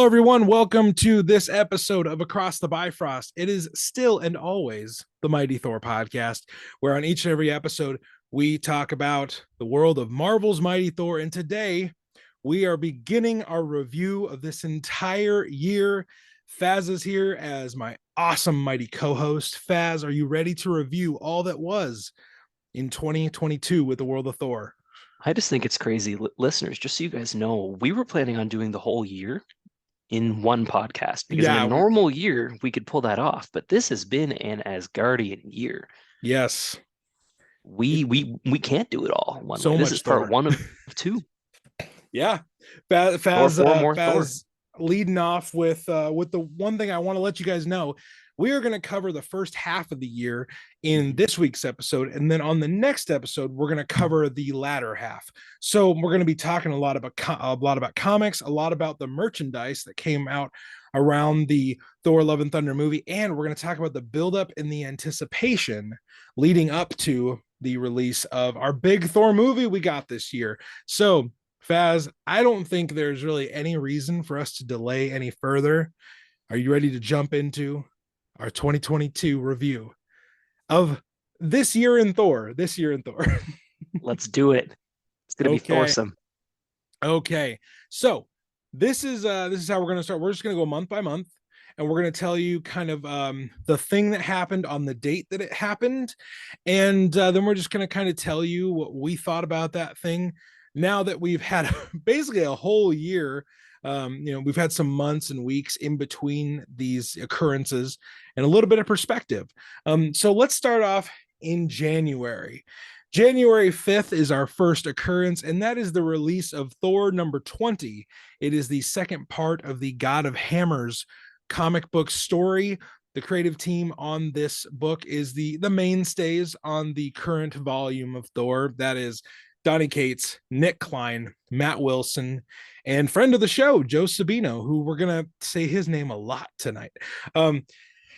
everyone. Welcome to this episode of Across the Bifrost. It is still and always the Mighty Thor podcast, where on each and every episode, we talk about the world of Marvel's Mighty Thor. And today, we are beginning our review of this entire year. Faz is here as my awesome mighty co-host. Faz, are you ready to review all that was in 2022 with the world of Thor? I just think it's crazy. Listeners, just so you guys know, we were planning on doing the whole year in one podcast because in a Yeah, normal year, we could pull that off. But this has been an Asgardian year. yes. We can't do it all one So way. This much is part Thor. one of two. Yeah. Thor 4, more Thor. Faz leading off with the one thing I want to let you guys know. We are going to cover the first half of the year in this week's episode, and then on the next episode, we're going to cover the latter half. So we're going to be talking a lot about comics, a lot about the merchandise that came out around the Thor: Love and Thunder movie, and we're going to talk about the buildup and the anticipation leading up to the release of our big Thor movie we got this year. So, Faz, I don't think there's really any reason for us to delay any further. Are you ready to jump into our 2022 review of this year in Thor? Let's do it. It's gonna be Thorsome. Okay. So this is how we're gonna start. We're just gonna go month by month, and we're gonna tell you kind of the thing that happened on the date that it happened, and then we're just gonna kind of tell you what we thought about that thing. Now that we've had basically a whole year, we've had some months and weeks in between these occurrences and a little bit of perspective. So let's start off in January. January 5th is our first occurrence, and that is the release of Thor number 20. It is the second part of the God of Hammers comic book story. The creative team on this book is the mainstays on the current volume of Thor. That is Donny Cates, Nick Klein, Matt Wilson, and friend of the show, Joe Sabino, who we're going to say his name a lot tonight.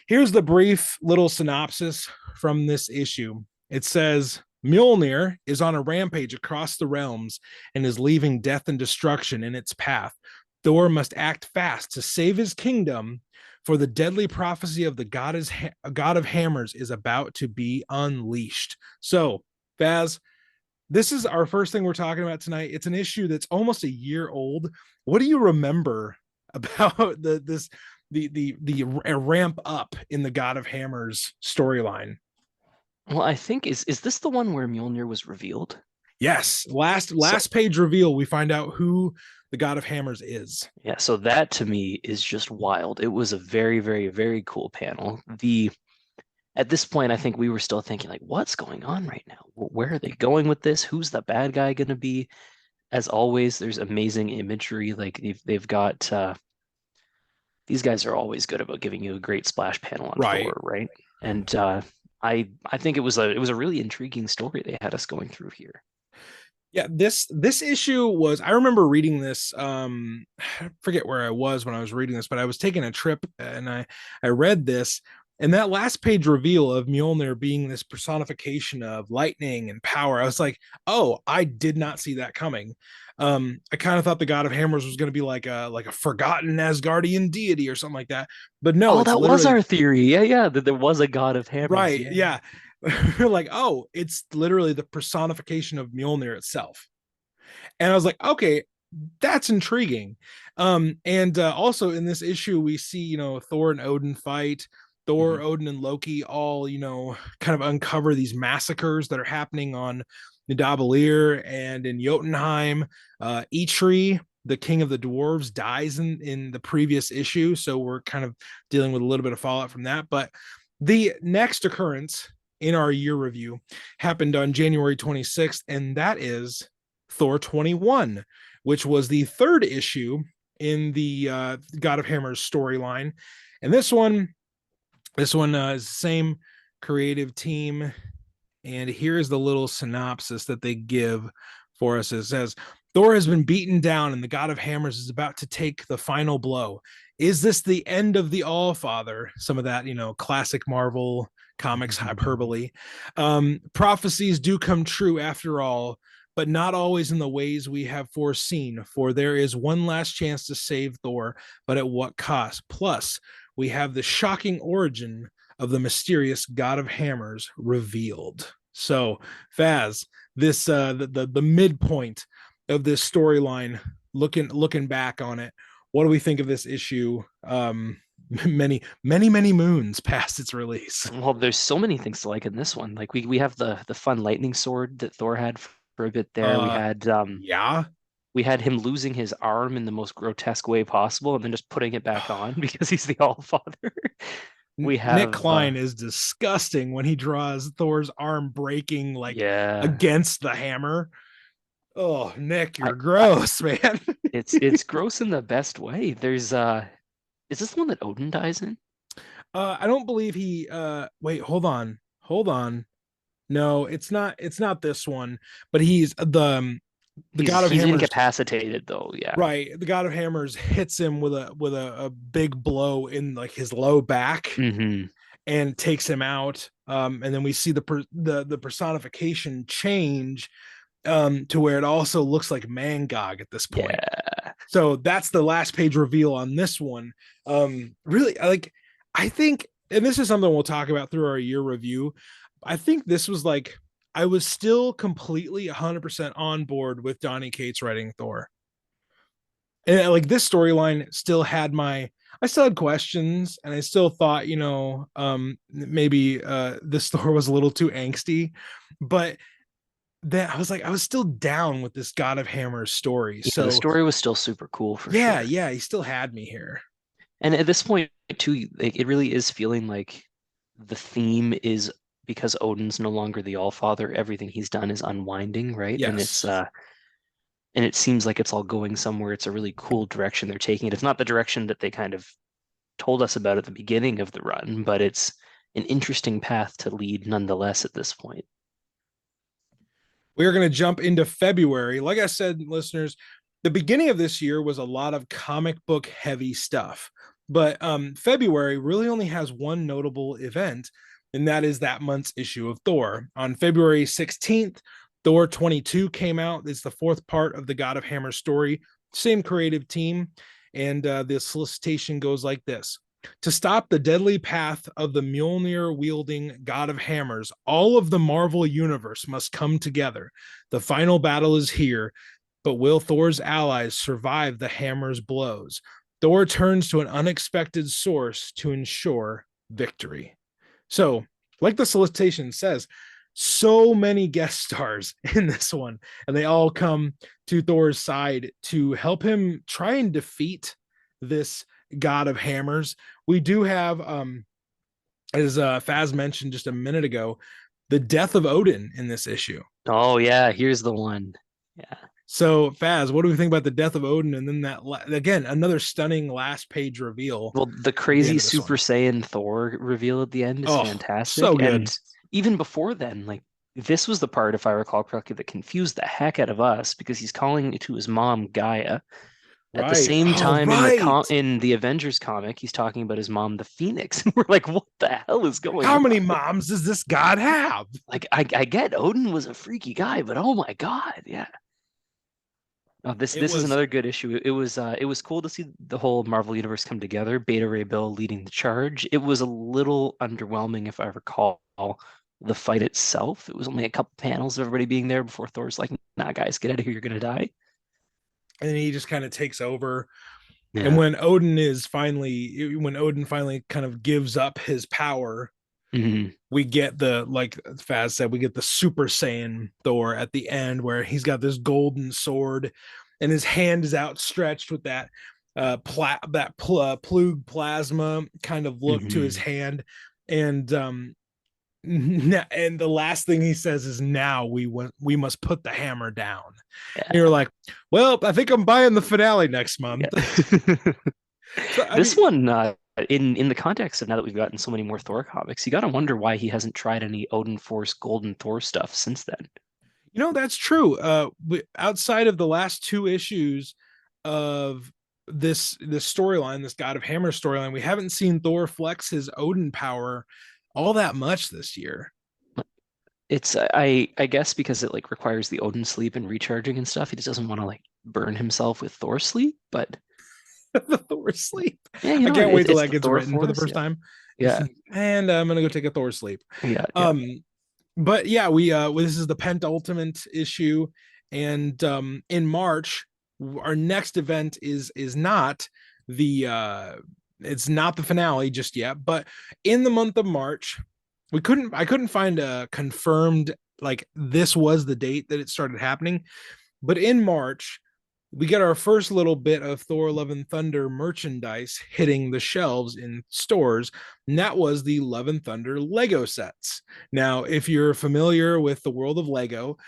Here's the brief little synopsis from this issue. It says, Mjolnir is on a rampage across the realms and is leaving death and destruction in its path. Thor must act fast to save his kingdom, for the deadly prophecy of the God of Hammers is about to be unleashed. So, Baz, this is our first thing we're talking about tonight. It's an issue that's almost a year old. What do you remember about the ramp up in the God of Hammers storyline? Well, I think is this the one where Mjolnir was revealed? Yes. Last page reveal, we find out who the God of Hammers is. Yeah, so that to me is just wild. It was a very, very, very cool panel. At this point, I think we were still thinking, like, what's going on right now? Where are they going with this? Who's the bad guy going to be? As always, there's amazing imagery. Like they've got these guys are always good about giving you a great splash panel on Thor, right? And I think it was a really intriguing story they had us going through here. Yeah, this issue was, I remember reading this, I forget where I was when I was reading this, but I was taking a trip and I read this. And that last page reveal of Mjolnir being this personification of lightning and power, I was like, oh, I did not see that coming. I kind of thought the God of Hammers was going to be like a forgotten Asgardian deity or something like that. But no, that was our theory. Yeah, that there was a God of Hammers. Right, yeah. We're like, oh, it's literally the personification of Mjolnir itself. And I was like, okay, that's intriguing. And also in this issue, we see, Thor and Odin fight. Thor, Odin, and Loki all, kind of uncover these massacres that are happening on Nidavellir and in Jotunheim. Eitri, the king of the dwarves, dies in the previous issue, so we're kind of dealing with a little bit of fallout from that. But the next occurrence in our year review happened on January 26th, and that is Thor 21, which was the third issue in the God of Hammers storyline. And this one is the same creative team. And here's the little synopsis that they give for us. It says, Thor has been beaten down and the God of Hammers is about to take the final blow. Is this the end of the All-Father? Some of that, classic Marvel comics hyperbole. Prophecies do come true after all, but not always in the ways we have foreseen. For there is one last chance to save Thor, but at what cost? Plus, we have the shocking origin of the mysterious God of Hammers revealed. So, Faz, this the midpoint of this storyline, looking back on it, what do we think of this issue? Many moons past its release. Well, there's so many things to like in this one. Like we have the fun lightning sword that Thor had for a bit there. Uh, yeah. We had him losing his arm in the most grotesque way possible and then just putting it back on because he's the All Father. We Nick have Klein is disgusting when he draws Thor's arm breaking like yeah. against the hammer. Oh, Nick, I, you're I gross, man. it's gross in the best way. There's is this the one that Odin dies in? I don't believe he wait, hold on. Hold on. No, it's not this one, but he's the God of He's Hammers. incapacitated though, yeah. Right. The God of Hammers hits him with a big blow in like his low back Hmm. and takes him out. And then we see the personification change to where it also looks like Mangog at this point. Yeah. So that's the last page reveal on this one. Really, like I think, and this is something we'll talk about through our year review. I think this was like I was still completely 100% on board with Donny Cates writing Thor, and like this storyline still had my. I still had questions, and I still thought, maybe this Thor was a little too angsty, but then I was like, I was still down with this God of Hammers story. Yeah, the So story was still super cool for yeah, sure. yeah, he still had me here. And at this point too, like, it really is feeling like the theme is because Odin's no longer the All-Father, everything he's done is unwinding, right? Yes. And it seems like it's all going somewhere. It's a really cool direction they're taking it. It's not the direction that they kind of told us about at the beginning of the run, but it's an interesting path to lead nonetheless at this point. We are going to jump into February. Like I said, listeners, the beginning of this year was a lot of comic book heavy stuff. But February really only has one notable event, and that is that month's issue of Thor. On February 16th, Thor 22 came out. It's the fourth part of the God of Hammer story, same creative team. And the solicitation goes like this: to stop the deadly path of the Mjolnir wielding God of Hammers, all of the Marvel universe must come together. The final battle is here, but will Thor's allies survive the hammer's blows? Thor turns to an unexpected source to ensure victory. So, like the solicitation says, so many guest stars in this one, and they all come to Thor's side to help him try and defeat this God of Hammers. We do have, as Faz mentioned just a minute ago, the death of Odin in this issue. Oh yeah, here's the one. Yeah. So, Faz, what do we think about the death of Odin? And then that, again, another stunning last page reveal Well, the at the end crazy of this Super one. Saiyan Thor reveal at the end is Oh, so fantastic. good. And even before then, like this was the part, if I recall correctly, that confused the heck out of us because he's calling to his mom Gaia. At the Right. same Oh, time right. in the Avengers comic, he's talking about his mom, the Phoenix. And we're like, what the hell is going How on? many moms does this God have? Like I get Odin was a freaky guy, but oh my God, yeah. Oh, It this is was another good issue. It was cool to see the whole Marvel universe come together. Beta Ray Bill leading the charge. It was a little underwhelming, if I recall, the fight itself. It was only a couple panels of everybody being there before Thor's like, "Nah, guys, get out of here. You're gonna die." and he just kind of takes over. And Yeah. when Odin finally kind of gives up his power, Hmm. we get the, like Faz said, we get the Super Saiyan Thor at the end where he's got this golden sword and his hand is outstretched with that plug plasma kind of look to his Hmm. hand. And and the last thing he says is, now we must put the hammer down. And you're Yeah. like, well, I think I'm buying the finale next month. Yeah. So I This mean, one, in the context of now that we've gotten so many more Thor comics, you got to wonder why he hasn't tried any Odin Force Golden Thor stuff since then. that's true. Outside of the last two issues of this storyline, this God of Hammer storyline, we haven't seen Thor flex his Odin power all that much this year. It's I guess because it like requires the Odin sleep and recharging and stuff. He just doesn't want to like burn himself with Thor sleep. But The Thor sleep. yeah, you I know, can't wait till it's that the gets Thor written for the force. first Yeah, time. yeah, And I'm gonna go take a Thor sleep. yeah, yeah. Um, but yeah, this is the penultimate issue, and in March, our next event is not the it's not the finale just yet, but in the month of March, I couldn't find a confirmed like this was the date that it started happening, but in March, we get our first little bit of Thor Love and Thunder merchandise hitting the shelves in stores, and that was the Love and Thunder Lego sets. Now, if you're familiar with the world of Lego,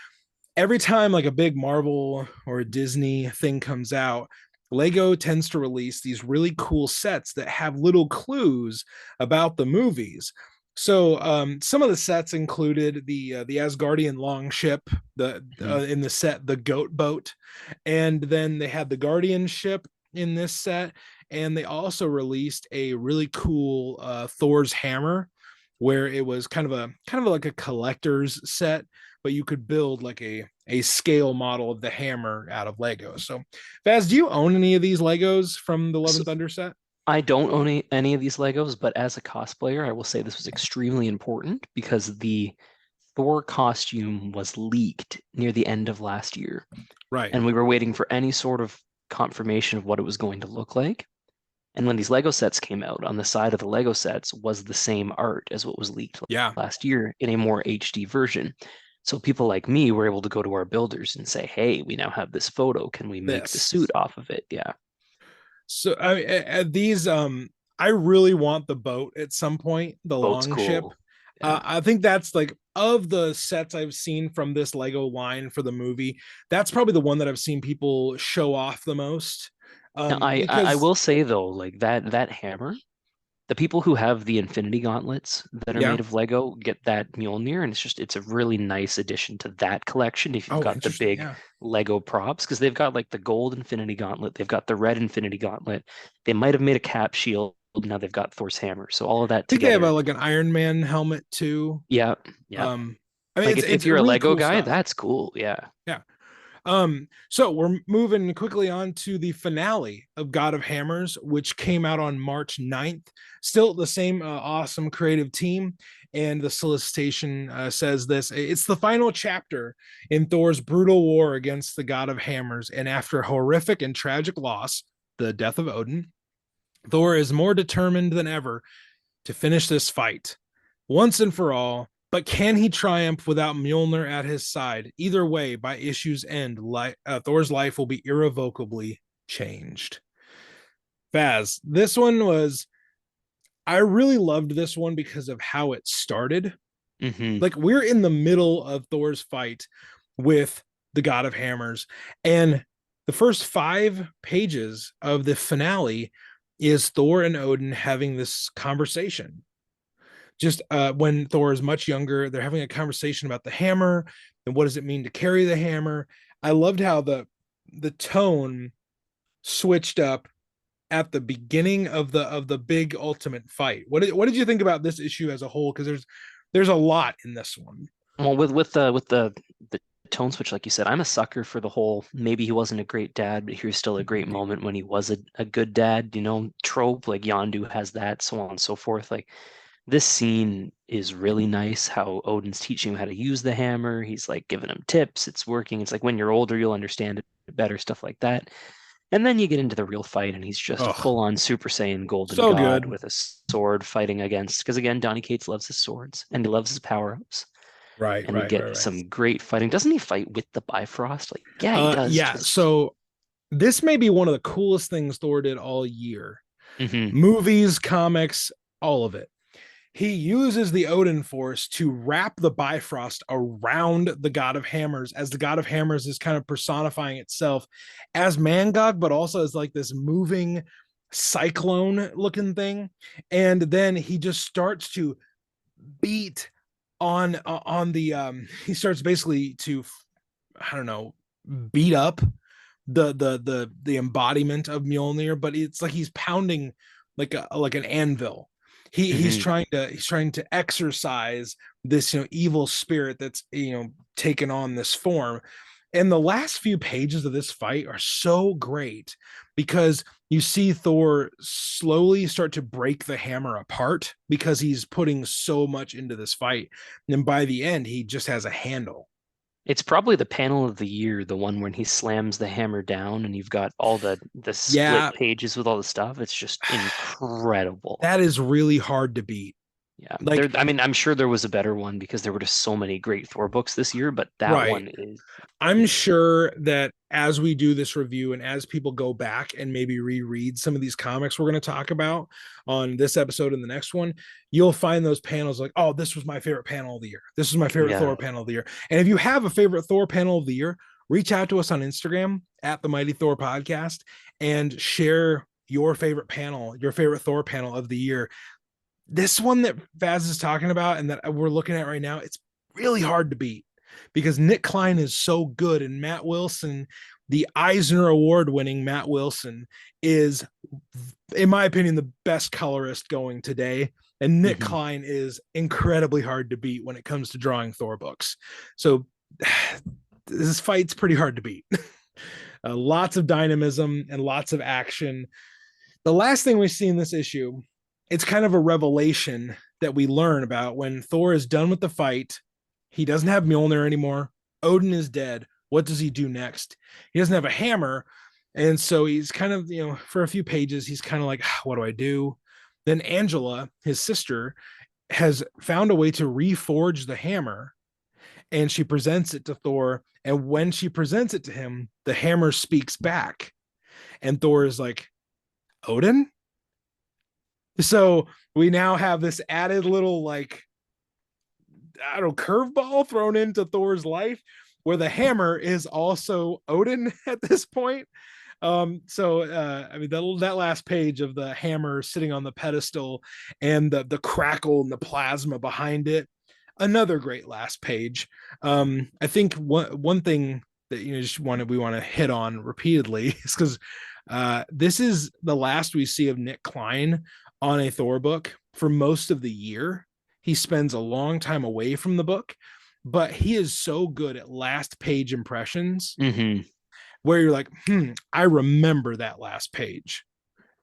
every time like a big Marvel or a Disney thing comes out, Lego tends to release these really cool sets that have little clues about the movies. So some of the sets included the Asgardian longship, the Mhm. in the set the goat boat, and then they had the Guardian ship in this set, and they also released a really cool Thor's hammer, where it was kind of like a collector's set, but you could build like a scale model of the hammer out of Lego. So, Vaz, do you own any of these Legos from the Love So and Thunder set? I don't own any of these Legos, but as a cosplayer, I will say this was extremely important because the Thor costume was leaked near the end of last year, Right. and we were waiting for any sort of confirmation of what it was going to look like. And when these Lego sets came out, on the side of the Lego sets was the same art as what was leaked Yeah. last year in a more HD version. So people like me were able to go to our builders and say, "Hey, we now have this photo. Can we make the suit This. off of it?" Yeah. So these I really want the boat at some point, the Boat's long ship. cool. Yeah. I think that's like of the sets I've seen from this Lego line for the movie, that's probably the one that I've seen people show off the most. Now, I Because will say though, like that hammer, the people who have the Infinity Gauntlets that are yeah. made of Lego get that Mjolnir, and it's a really nice addition to that collection if you've Oh, got the interesting. big Yeah. Lego props, because they've got like the gold Infinity Gauntlet, they've got the red Infinity Gauntlet, they might have made a cap shield, now they've got Thor's hammer. So all of that I think they have together, like an Iron Man helmet too. yeah, yeah. Um, I mean, Like it's if you're a really Lego cool guy, stuff. that's cool. Yeah. Yeah. So we're moving quickly on to the finale of God of Hammers, which came out on March 9th. Still the same awesome creative team. And the solicitation says this: it's the final chapter in Thor's brutal war against the God of Hammers. And after a horrific and tragic loss, the death of Odin, Thor is more determined than ever to finish this fight once and for all. But can he triumph without Mjolnir at his side? Either way, by issue's end, Thor's life will be irrevocably changed. Faz, this one was, I really loved this one because of how it started. Hmm. Like, we're in the middle of Thor's fight with the God of Hammers, and the first 5 pages of the finale is Thor and Odin having this conversation just when Thor is much younger, they're having a conversation about the hammer and what does it mean to carry the hammer. I loved how the tone switched up at the beginning of the big ultimate fight. What did you think about this issue as a whole? Because there's a lot in this one. Well, with the tone switch, like you said, I'm a sucker for the whole maybe he wasn't a great dad, but here's still a great moment when he was a good dad, trope, like Yondu has that, so on and so forth. Like this scene is really nice, how Odin's teaching him how to use the hammer. He's like giving him tips. It's working. It's like when you're older, you'll understand it better, stuff like that. And then you get into the real fight, and he's just a Oh, full-on Super Saiyan Golden so God good. with a sword fighting against. Because again, Donny Cates loves his swords and he loves his power-ups, Right, and we right, right, get right. some great fighting. Doesn't he fight with the Bifrost? Like, yeah, he does. Yeah. Just So this may be one of the coolest things Thor did all year. hmm. Movies, comics, all of it. He uses the Odin Force to wrap the Bifrost around the God of Hammers, as the God of Hammers is kind of personifying itself as Mangog, but also as like this moving cyclone looking thing. And then he just starts to beat on the he starts basically to, I don't know, beat up the embodiment of Mjolnir, but it's like he's pounding like an anvil. He's Hmm. trying to exorcise this evil spirit that's taken on this form. And the last few pages of this fight are so great because you see Thor slowly start to break the hammer apart because he's putting so much into this fight. And by the end, he just has a handle. It's probably the panel of the year, the one when he slams the hammer down and you've got all the split Yeah, pages with all the stuff. It's just incredible. that is really hard to beat. Yeah. There, Like, I mean, I'm sure there was a better one because there were just so many great Thor books this year, but that right. one is I'm insane. sure that as we do this review and as people go back and maybe reread some of these comics we're going to talk about on this episode and the next one, you'll find those panels like, oh, this was my favorite panel of the year. This is my favorite Yeah. Thor panel of the year. And if you have a favorite Thor panel of the year, reach out to us on Instagram at the Mighty Thor Podcast and share your favorite panel, your favorite Thor panel of the year. This one that Faz is talking about and that we're looking at right now, it's really hard to beat because Nick Klein is so good and Matt Wilson, the Eisner Award winning Matt Wilson, is, in my opinion, the best colorist going today. And Nick Hmm. Klein is incredibly hard to beat when it comes to drawing Thor books. So this fight's pretty hard to beat. Lots of dynamism and lots of action. The last thing we see in this issue, it's kind of a revelation that we learn about when Thor is done with the fight. He doesn't have Mjolnir anymore. Odin is dead. What does he do next? He doesn't have a hammer. And so he's kind of, for a few pages, he's kind of like, what do I do? Then Angela, his sister, has found a way to reforge the hammer and she presents it to Thor. And when she presents it to him, the hammer speaks back. And Thor is like, Odin? So we now have this added little, like, I don't know, curveball thrown into Thor's life where the hammer is also Odin at this point. I mean, that last page of the hammer sitting on the pedestal and the crackle and the plasma behind it, another great last page. I think one thing that we want to hit on repeatedly is because this is the last we see of Nick Klein on a Thor book for most of the year. He spends a long time away from the book, but he is so good at last page impressions Hmm. where you're like, I remember that last page.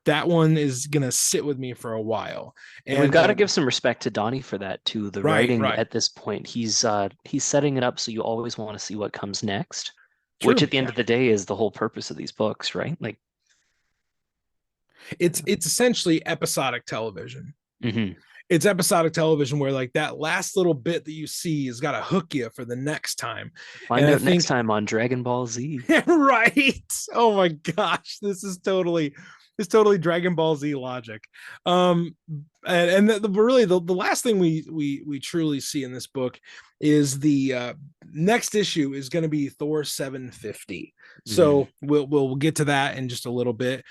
That one is gonna sit with me for a while. And we've And got to give some respect to Donnie for that too. The right, writing right, at this point, he's setting it up so you always want to see what comes next, which true. at the end of the day is the whole purpose of these books, right? Like, It's essentially episodic television. hmm, It's episodic television where like that last little bit that you see has got to hook you for the next time. And find I out next think time on Dragon Ball Z. right. Oh my gosh, this is totally Dragon Ball Z logic. Um, really the last thing we truly see in this book is the next issue is going to be Thor 750. Hmm. So we'll get to that in just a little bit.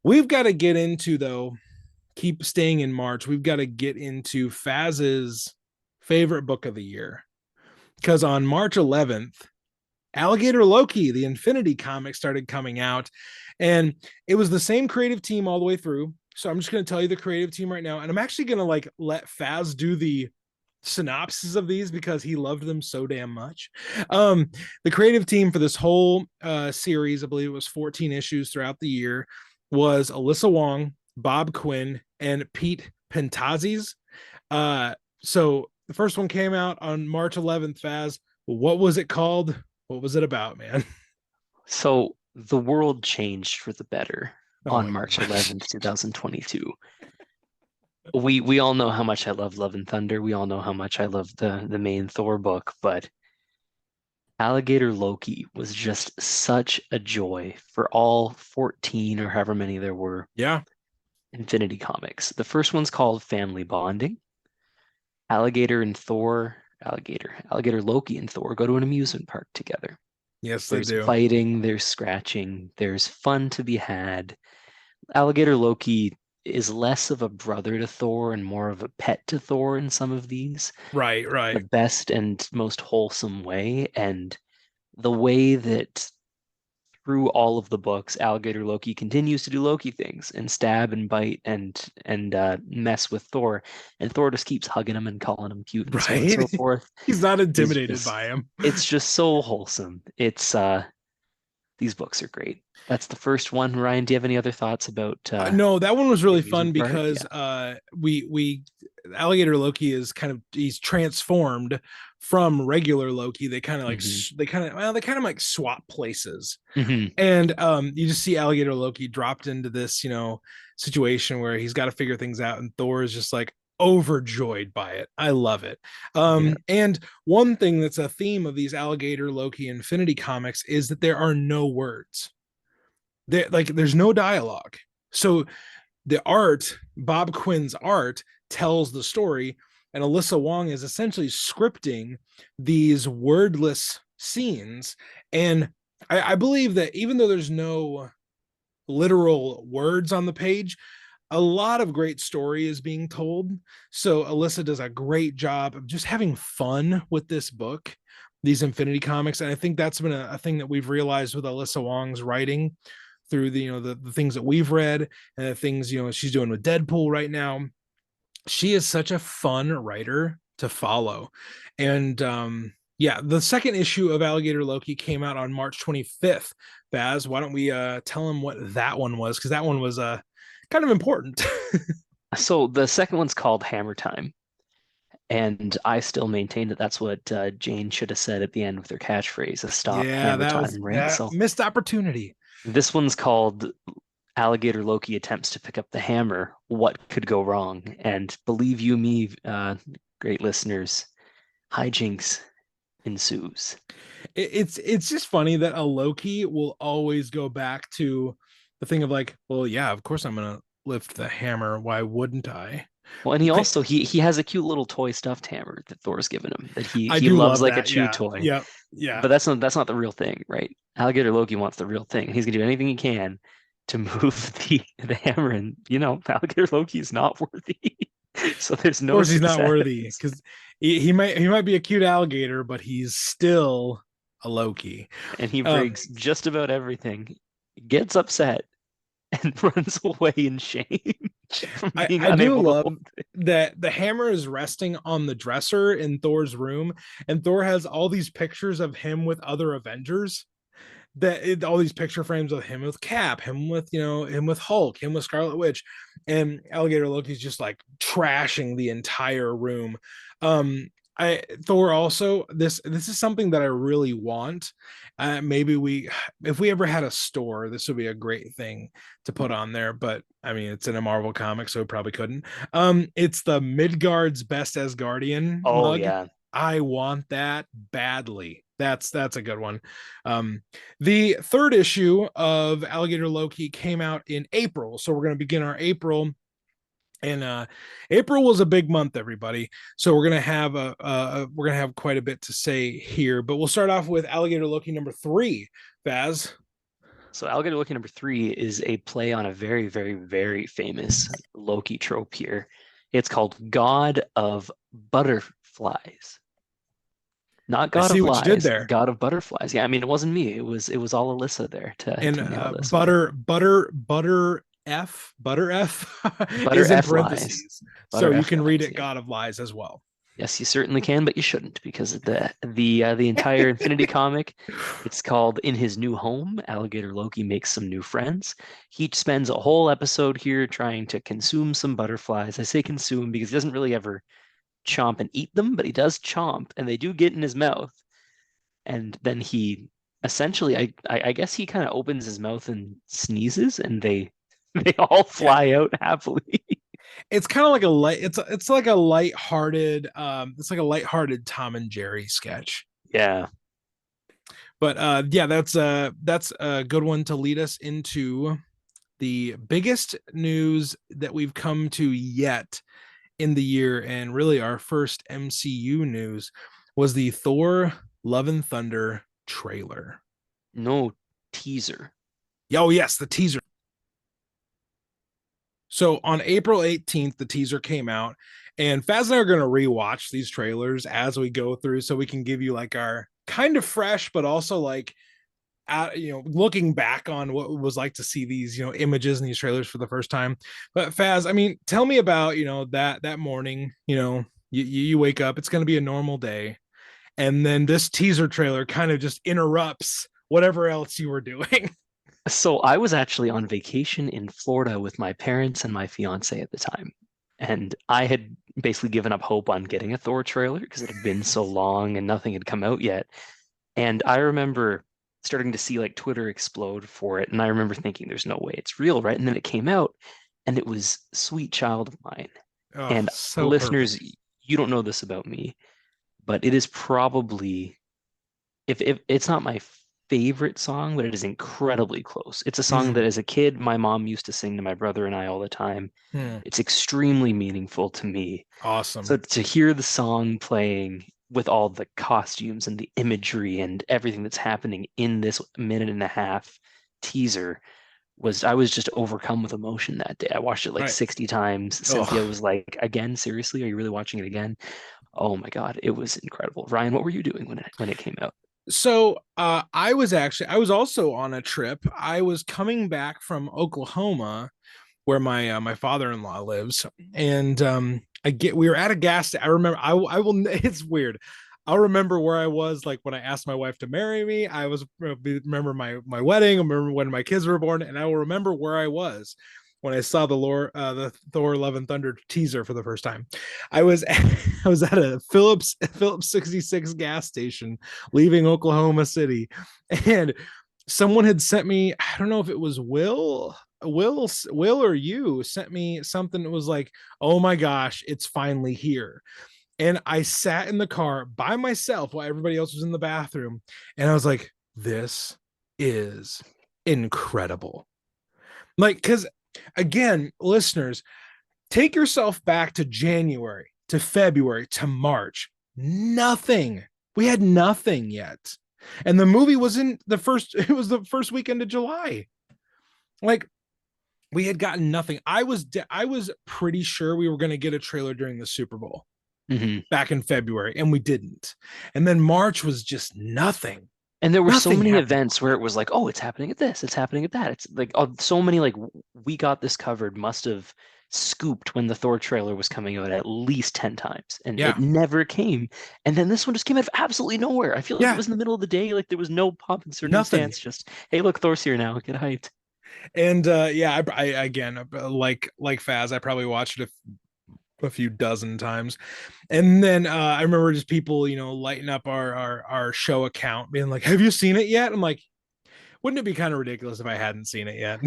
We've got to get into though. Keep staying in March. We've got to get into Faz's favorite book of the year because on March 11th Alligator Loki, the Infinity comic, started coming out, and it was the same creative team all the way through. So I'm just going to tell you the creative team right now, and I'm actually going to like let Faz do the synopsis of these because he loved them so damn much. The creative team for this whole series, I believe it was 14 issues throughout the year, was Alyssa Wong, Bob Quinn, and Pete Pentazis. So the first one came out on March 11th. Faz, what was it called? What was it about, man? So the world changed for the better Oh on my March gosh. 11th, 2022. We all know how much I love Love and Thunder. We all know how much I love the main Thor book, but Alligator Loki was just such a joy for all 14 or however many there were Yeah. Infinity Comics. The first one's called Family Bonding. Alligator Loki and Thor go to an amusement park together. Yes, they There's do. fighting, there's scratching, there's fun to be had. Alligator Loki is less of a brother to Thor and more of a pet to Thor in some of these, Right, the right. best and most wholesome way. And the way that through all of the books, Alligator Loki continues to do Loki things and stab and bite and mess with Thor, and Thor just keeps hugging him and calling him cute and so on and Right. so forth. He's not Is intimidated just by him. it's just so wholesome. It's these books are great. That's the first one. Ryan, do you have any other thoughts about No, that one was the really fun amusement park? because Yeah. we Alligator Loki is kind of he's transformed from regular Loki. They kind of like Hmm. they kind of like swap places. Hmm. And you just see Alligator Loki dropped into this, situation where he's got to figure things out, and Thor is just like overjoyed by it. I love it. Yeah. And one thing that's a theme of these Alligator Loki Infinity comics is that there are no words. There's no dialogue. So the art, Bob Quinn's art, tells the story, and Alyssa Wong is essentially scripting these wordless scenes. And I believe that even though there's no literal words on the page, a lot of great story is being told. So Alyssa does a great job of just having fun with this book, these Infinity comics. And I think that's been a thing that we've realized with Alyssa Wong's writing through the things that we've read and the things she's doing with Deadpool right now. She is such a fun writer to follow. And yeah, the second issue of Alligator Loki came out on March 25th. Baz, why don't we tell him what that one was, because that one was kind of important. So the second one's called Hammer Time, and I still maintain that that's what Jane should have said at the end with her catchphrase, "A stop Yeah, Hammer that Time," was right? that So missed opportunity. this one's called Alligator Loki attempts to pick up the hammer. What could go wrong? And believe you me, great listeners, hijinks ensues. It's just funny that a Loki will always go back to the thing of like, well, yeah, of course I'm gonna lift the hammer. Why wouldn't I? Well, and he also he has a cute little toy stuffed hammer that Thor's given him that he I he do loves love like a that. chew Yeah. toy. Yep. Yeah. But that's not the real thing, right? Alligator Loki wants the real thing. He's gonna do anything he can to move the hammer, and Alligator Loki is not worthy. So there's Of no course he's not worthy success. because he might be a cute alligator, but he's still a Loki. And he Um, breaks just about everything, gets upset, and runs away in shame from being I do unable to love hold it. that the hammer is resting on the dresser in Thor's room, and Thor has all these pictures of him with other Avengers. All these picture frames of him with Cap, him with him with Hulk, him with Scarlet Witch, and Alligator Loki's just like trashing the entire room. I Thor also this is something that I really want. Maybe if we ever had a store, this would be a great thing to put on there. But I mean, it's in a Marvel comic, so it probably couldn't. It's the Midgard's Best as Guardian Oh mug. yeah. I want that badly. That's a good one. Um, the third issue of Alligator Loki came out in April, so we're going to begin our April. And April was a big month, everybody. So we're gonna have quite a bit to say here, but we'll start off with Alligator Loki number 3. Vaz. So Alligator Loki number 3 is a play on a very, very, very famous Loki trope here. It's called God of Butterflies. Not I God see of what you did Lies, there. God of Butterflies. Yeah, I mean it wasn't me. It was all Alyssa there to And nail this one. butter F Butter is in F lies. parentheses, so Butter you F can read lies. it Yeah. God of Lies as well. Yes, you certainly can, but you shouldn't because the entire Infinity comic, it's called In His New Home. Alligator Loki makes some new friends. He spends a whole episode here trying to consume some butterflies. I say consume because he doesn't really ever chomp and eat them, but he does chomp, and they do get in his mouth. And then he essentially, I guess he kind of opens his mouth and sneezes, and they they all Yeah, fly out happily. it's kind of like a light. It's like a light-hearted. It's like a light-hearted Tom and Jerry sketch. Yeah. But yeah, that's a good one to lead us into the biggest news that we've come to yet in the year, and really our first MCU news was the Thor Love and Thunder trailer. No teaser. Oh yes, the teaser. So on April 18th, the teaser came out, and Faz and I are going to rewatch these trailers as we go through so we can give you like our kind of fresh, but also like looking back on what it was like to see these, images and these trailers for the first time. But Faz, I mean, tell me about, that morning, you wake up, it's going to be a normal day. And then this teaser trailer kind of just interrupts whatever else you were doing. So I was actually on vacation in Florida with my parents and my fiance at the time. And I had basically given up hope on getting a Thor trailer because it had been so long and nothing had come out yet. And I remember starting to see like Twitter explode for it. And I remember thinking, there's no way it's real, right? And then it came out and it was Sweet Child of Mine. Oh, And so listeners, perfect. you don't know this about me, but it is probably, if it's not my favorite song, but it is incredibly close. It's a song that Mm, as a kid, my mom used to sing to my brother and I all the time. mm, It's extremely meaningful to me. So awesome. to hear the song playing with all the costumes and the imagery and everything that's happening in this minute and a half teaser I was just overcome with emotion that day. I watched it like Right. 60 times. Cynthia Oh, was like, "Again, seriously? Are you really watching it again?" Oh my God, it was incredible. Ryan, what were you doing when it came out? so I was also on a trip. I was coming back from Oklahoma, where my father-in-law lives, and we were at a I remember I will it's weird. I'll remember where I was like when I asked my wife to marry me. I was remember my wedding. I remember when my kids were born, and I will remember where I was when I saw the Thor Love and Thunder teaser for the first time. I was I was at a Phillips 66 gas station leaving Oklahoma City, and someone had sent me, I don't know if it was Will or you sent me something that was like, oh my gosh, it's finally here. And I sat in the car by myself while everybody else was in the bathroom, and I was like, this is incredible. Like, because again, listeners, take yourself back to January, to February, to March. Nothing. We had nothing yet. And the movie was in the first, it was the first weekend of July. Like, we had gotten nothing. I was pretty sure we were going to get a trailer during the Super Bowl Hmm. back in February, and we didn't. And then March was just nothing. And there were so Nothing many happened. events where it was like, oh, it's happening at this, it's happening at that. It's like, oh, so many like we got this covered must have scooped when the Thor trailer was coming out at least 10 times and it Yeah. never came. And then this one just came out of absolutely nowhere. I feel like it Yeah. was in the middle of the day, like there was no pomp and Nothing. circumstance, just, hey, look, Thor's here now, get hyped. And yeah, I again, like Faz, I probably watched it a few dozen times. And then I remember just people, lighting up our show account, being like, "Have you seen it yet?" I'm like, wouldn't it be kind of ridiculous if I hadn't seen it yet?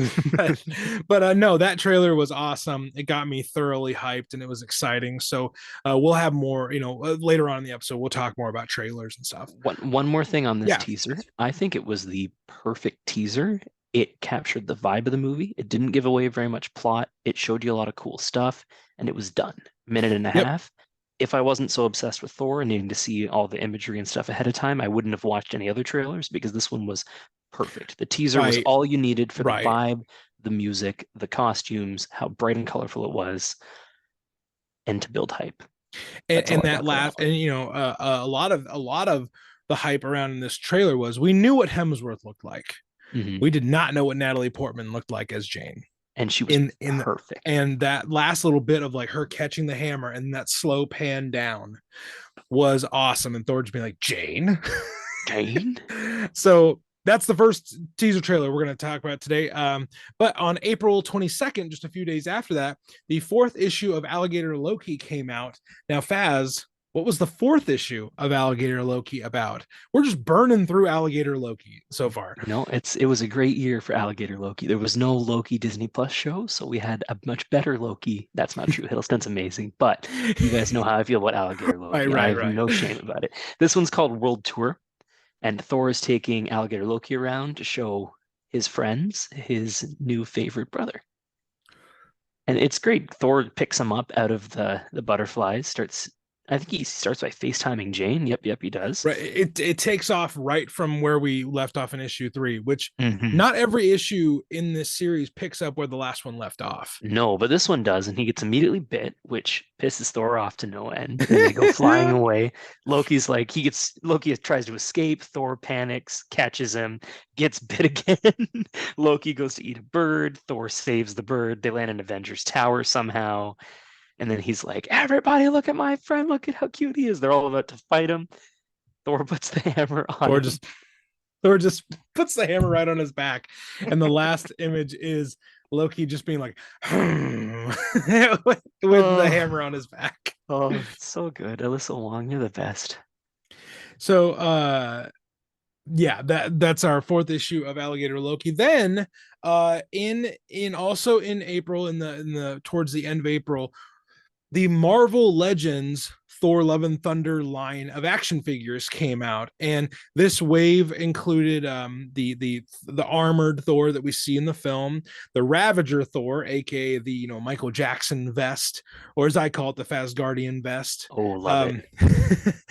but no, that trailer was awesome. It got me thoroughly hyped, and it was exciting. So we'll have more, later on in the episode. We'll talk more about trailers and stuff. One more thing on this Yeah. teaser. I think it was the perfect teaser. It captured the vibe of the movie. It didn't give away very much plot. It showed you a lot of cool stuff, and it was done. Minute and a Yep. half. If I wasn't so obsessed with Thor and needing to see all the imagery and stuff ahead of time, I wouldn't have watched any other trailers because this one was perfect. The teaser was Right. all you needed for the Right. vibe, the music, the costumes, how bright and colorful it was, and to build hype. That's all And I that got for that last, one. and a lot of the hype around in this trailer was we knew what Hemsworth looked like. Hmm. We did not know what Natalie Portman looked like as Jane. And she was in perfect. and that last little bit of like her catching the hammer and that slow pan down was awesome. And Thor just being like, Jane. Jane? So that's the first teaser trailer we're going to talk about today. But on April 22nd, just a few days after that, the fourth issue of Alligator Loki came out. Now, Faz, what was the fourth issue of Alligator Loki about? We're just burning through Alligator Loki so far. It was a great year for Alligator Loki. There was no Loki Disney Plus show, so we had a much better Loki. That's not true. Hiddleston's amazing, but you guys know how I feel about Alligator Right, Loki, and I right, have right. no shame about it. This one's called World Tour, and Thor is taking Alligator Loki around to show his friends his new favorite brother. And it's great. Thor picks him up out of the butterflies, starts I think he starts by FaceTiming Jane. Yep, yep, he does. Right. It takes off right from where we left off in issue 3, which Hmm. not every issue in this series picks up where the last one left off. No, but this one does, and he gets immediately bit, which pisses Thor off to no end. And they go flying away. Loki tries to escape. Thor panics, catches him, gets bit again. Loki goes to eat a bird. Thor saves the bird. They land in Avengers Tower somehow. And then he's like, "Everybody, look at my friend. Look at how cute he is." They're all about to fight him. Thor puts the hammer on Thor him. just Thor just puts the hammer right on his back, and the last image is Loki just being like with the Oh, hammer on his back. oh, it's so good. Alyssa Wong, you're the best. So yeah, that's our fourth issue of Alligator Loki. Then in also in April, in the towards the end of April, the Marvel Legends Thor Love and Thunder line of action figures came out, and this wave included the armored Thor that we see in the film, the Ravager Thor, aka the Michael Jackson vest, or as I call it, the Fazgardian vest. Oh, love it.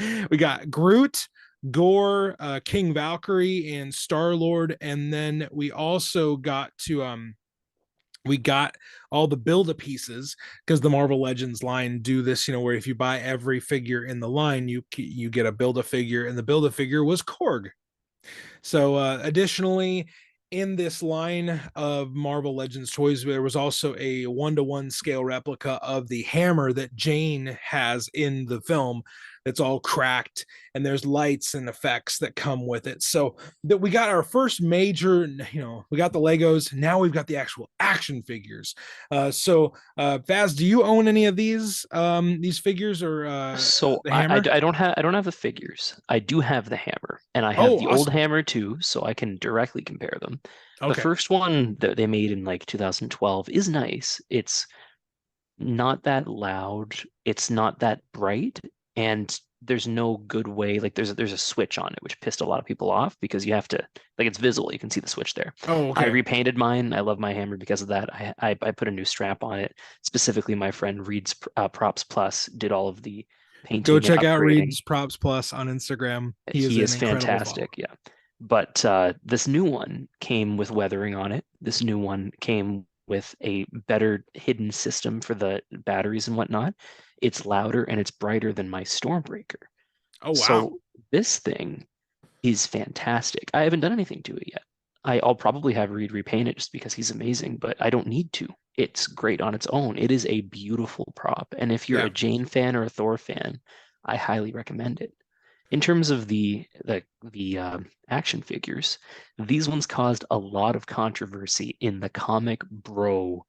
Um, we got Groot, Gore, King Valkyrie, and Star Lord, and then we also got to we got all the build a pieces because the Marvel Legends line do this, where if you buy every figure in the line, you get a build a figure, and the build a figure was Korg. So, additionally, in this line of Marvel Legends toys, there was also a 1-to-1 scale replica of the hammer that Jane has in the film. That's all cracked, and there's lights and effects that come with it. So that we got our first major, we got the Legos. Now we've got the actual action figures. Faz, do you own any of these figures or So the hammer? I don't have the figures. I do have the hammer, and I have Oh, the old awesome. hammer too, so I can directly compare them. The Okay. first one that they made in like 2012 is nice. It's not that loud, it's not that bright, and there's no good way. Like there's a switch on it, which pissed a lot of people off because you have to like it's visible. You can see the switch there. Oh, I okay. repainted mine. I love my hammer because of that. I put a new strap on it. Specifically, my friend Reed's Props Plus did all of the Go painting and check out upgrading. Reed's Props Plus on Instagram. He is He an is incredible fantastic, follow. yeah. But this new one came with weathering on it. This new one came with a better hidden system for the batteries and whatnot. It's louder and it's brighter than my Stormbreaker. Oh wow. So this thing is fantastic. I haven't done anything to it yet. I'll probably have Reed repaint it just because he's amazing, but I don't need to. It's great on its own. It is a beautiful prop. And if you're Yeah. a Jane fan or a Thor fan, I highly recommend it. In terms of the action figures, these ones caused a lot of controversy in the comic bro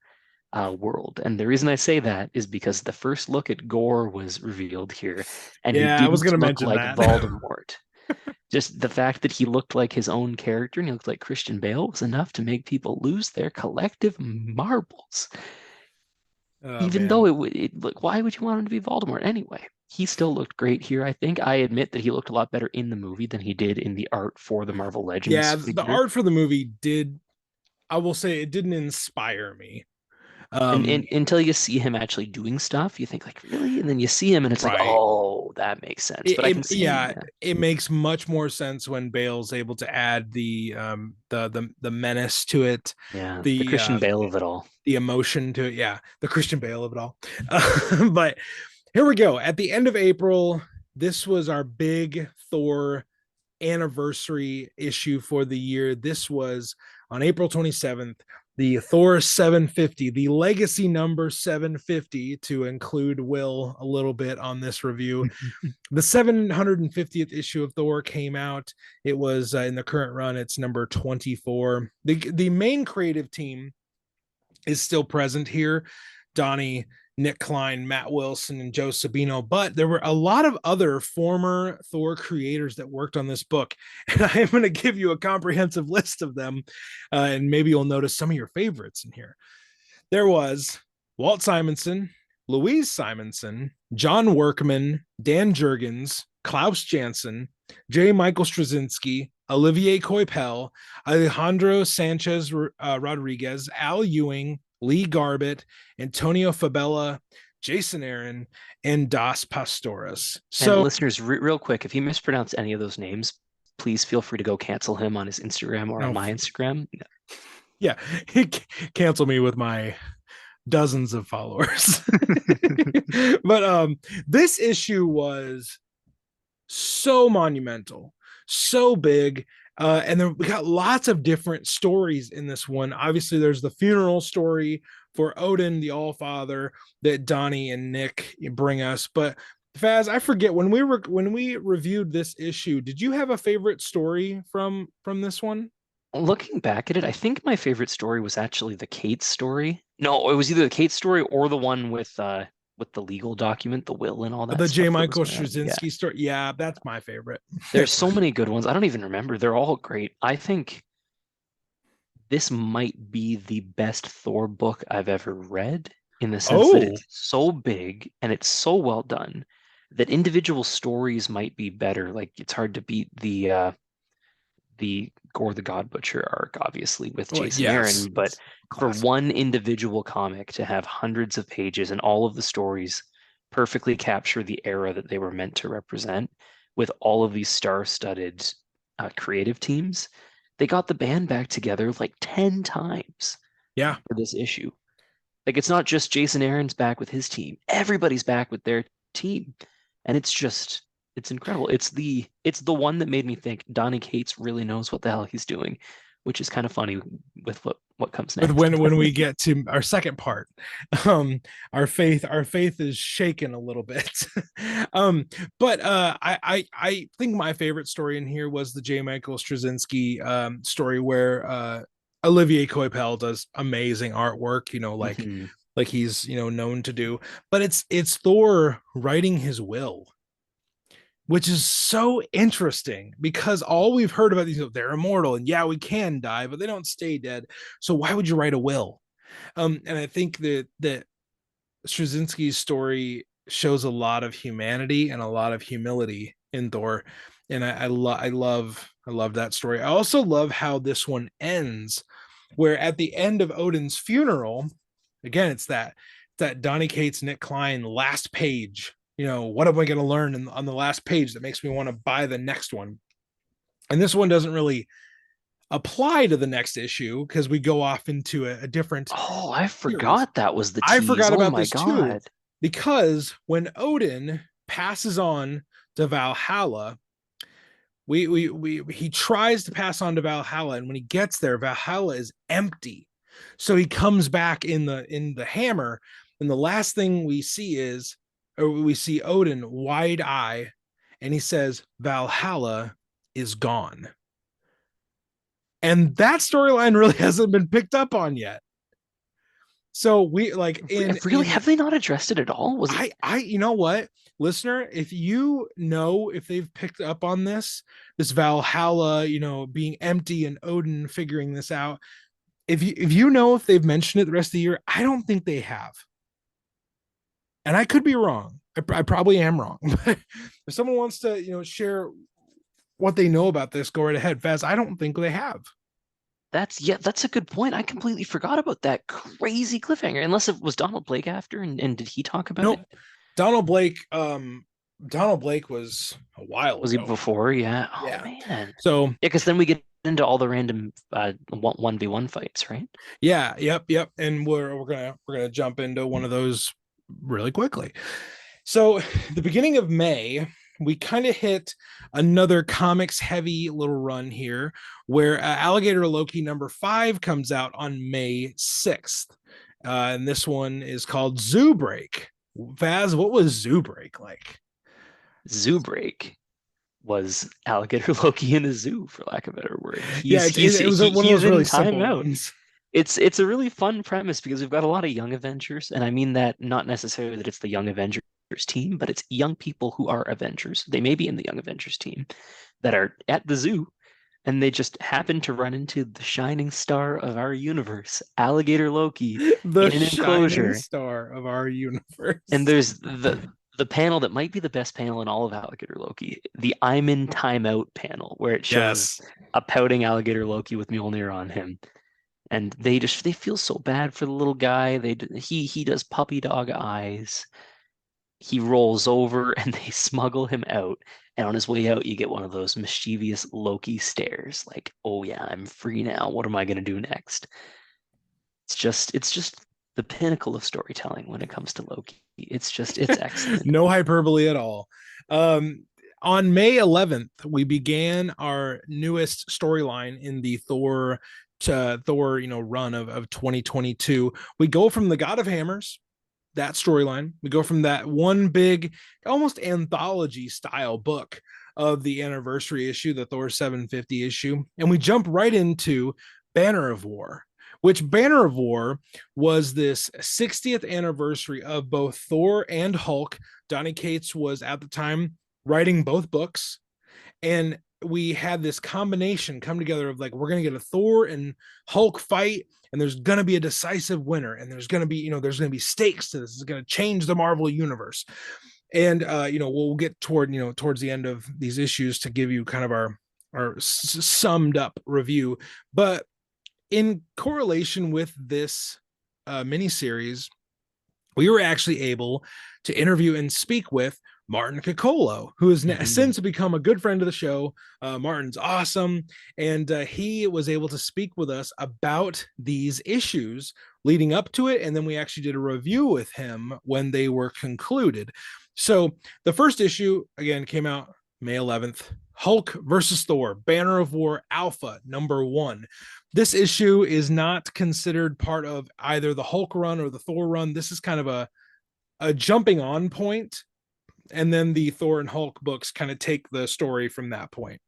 world. And the reason I say that is because the first look at Gore was revealed here, and he Yeah, I was didn't gonna look mention like that. Voldemort. Just the fact that he looked like his own character and he looked like Christian Bale was enough to make people lose their collective marbles. Oh Even though man. look, why would you want him to be Voldemort anyway? He still looked great here, I think. I admit that he looked a lot better in the movie than he did in the art for the Marvel Legends Yeah, the figure. art for the movie did, I will say, it didn't inspire me. And until you see him actually doing stuff, you think like, really? And then you see him and it's like, Right. oh, that makes sense. But I can see, Yeah, yeah, it makes much more sense when Bale's able to add the menace to it, yeah, the the Christian um Bale of it all. the emotion to it. Yeah, the Christian Bale of it all. But here we go. At the end of April, this was our big Thor anniversary issue for the year. This was on April 27th, the Thor 750, the legacy number 750, to include Will a little bit on this review. The 750th issue of Thor came out. It was in the current run, it's number 24. The main creative team is still present here. Donnie, Nick Klein, Matt Wilson, and Joe Sabino. But there were a lot of other former Thor creators that worked on this book. And I am going to give you a comprehensive list of them. And maybe you'll notice some of your favorites in here. There was Walt Simonson, Louise Simonson, John Workman, Dan Jurgens, Klaus Janson, J. Michael Straczynski, Olivier Coipel, Alejandro Sanchez Rodriguez, Al Ewing, Lee Garbett, Antonio Fabella, Jason Aaron, and Dos Pastores. And So, listeners, real quick, if he mispronounced any of those names, please feel free to go cancel him on his Instagram or on no, my Instagram. yeah, cancel me with my dozens of followers. But this issue was so monumental, so big. And then we got lots of different stories in this one. Obviously, there's the funeral story for Odin, the All Father, that Donnie and Nick bring us. But Faz, I forget when we reviewed this issue. Did you have a favorite story from this one? Looking back at it, I think my favorite story was actually the Kate story. No, it was either the Kate story or the one with the legal document, the will and all that The J. stuff that was Michael around. Yeah. Straczynski story. Yeah, that's my favorite. There's so many good ones. I don't even remember. They're all great. I think this might be the best Thor book I've ever read in the sense that Oh, it's so big and it's so well done that individual stories might be better. Like it's hard to beat the Gore the God Butcher arc, obviously, with well, Jason yes, Aaron, but it's for classic. one individual comic to have hundreds of pages and all of the stories perfectly capture the era that they were meant to represent with all of these star-studded creative teams, they got the band back together like 10 times Yeah, for this issue. Like it's not just Jason Aaron's back with his team. Everybody's back with their team. And it's incredible. It's the one that made me think Donny Cates really knows what the hell he's doing, which is kind of funny with what comes with next. when we get to our second part, um our faith is shaken a little bit. um but I think my favorite story in here was the J. Michael Straczynski story where Olivier Coipel does amazing artwork, Mhm. like he's known to do. But it's Thor writing his will, which is so interesting because all we've heard about these, they're immortal and yeah, we can die, but they don't stay dead. So why would you write a will? And I think that Straczynski's story shows a lot of humanity and a lot of humility in Thor, and I love that story. I also love how this one ends, where at the end of Odin's funeral, again, it's that Donny Cates, Nick Klein last page. What am I going to learn on the last page that makes me want to buy the next one? And this one doesn't really apply to the next issue because we go off into a different Oh, I series. forgot that was the I tease. forgot Oh about my this too God. because when Odin passes on to Valhalla, we he tries to pass on to Valhalla, and when he gets there, Valhalla is empty. So he comes back in the hammer, and the last thing we see is, or we see Odin wide eye, and he says, "Valhalla is gone." And that storyline really hasn't been picked up on yet. So we like Really, in have they not addressed it at all? Was it I you know what, listener, if you know if they've picked up on this Valhalla, being empty and Odin figuring this out, if you know if they've mentioned it the rest of the year, I don't think they have, and I could be wrong. I probably am wrong. But if someone wants to share what they know about this, go right ahead. Faz, I don't think they have. that's a good point. I completely forgot about that crazy cliffhanger. Unless it was Donald Blake after, and did he talk about Nope. it? Donald Blake was a while Was he ago. before? Yeah. Oh Yeah. man. So Yeah, because then we get into all the random 1v1 fights, right? yeah, yep. And we're gonna jump into one of those really quickly. So the beginning of May, we kind of hit another comics heavy little run here, where Alligator Loki #5 comes out on May 6th. And this one is called Zoo Break. Vaz, what was Zoo Break like? Zoo Break was Alligator Loki in a zoo, for lack of a better word. Yeah, it was one of He's those really in simple timeout. ones. It's a really fun premise because we've got a lot of young Avengers, and I mean that not necessarily that it's the Young Avengers team, but it's young people who are Avengers. They may be in the Young Avengers team that are at the zoo, and they just happen to run into the shining star of our universe, Alligator Loki, The in an shining enclosure. star of our And universe. there's the panel that might be the best panel in all of Alligator Loki, the I'm in timeout panel, where it shows Yes. a pouting Alligator Loki with Mjolnir on him. And they feel so bad for the little guy. He does puppy dog eyes. He rolls over and they smuggle him out. And on his way out, you get one of those mischievous Loki stares, like, "Oh yeah, I'm free now. What am I gonna do next?" It's just the pinnacle of storytelling when it comes to Loki. It's excellent. No hyperbole at all. Um, on May 11th, we began our newest storyline in the Thor to Thor, run of 2022. We go from the God of Hammers, that storyline. We go from that one big, almost anthology style book of the anniversary issue, the Thor 750 issue, and we jump right into Banner of War, which Banner of War was this 60th anniversary of both Thor and Hulk. Donny Cates was at the time writing both books, and we had this combination come together of like, we're going to get a Thor and Hulk fight, and there's going to be a decisive winner, and there's going to be, there's going to be stakes to this. It's going to change the Marvel universe. And we'll get towards the end of these issues to give you kind of our summed up review. But in correlation with this miniseries, we were actually able to interview and speak with Martin Coccolo, who has Mhm. since become a good friend of the show. Martin's awesome, and he was able to speak with us about these issues leading up to it, and then we actually did a review with him when they were concluded. So the first issue, again, came out May 11th. Hulk versus Thor, Banner of War Alpha, #1. This issue is not considered part of either the Hulk run or the Thor run. This is kind of a jumping on point, and then the Thor and Hulk books kind of take the story from that point.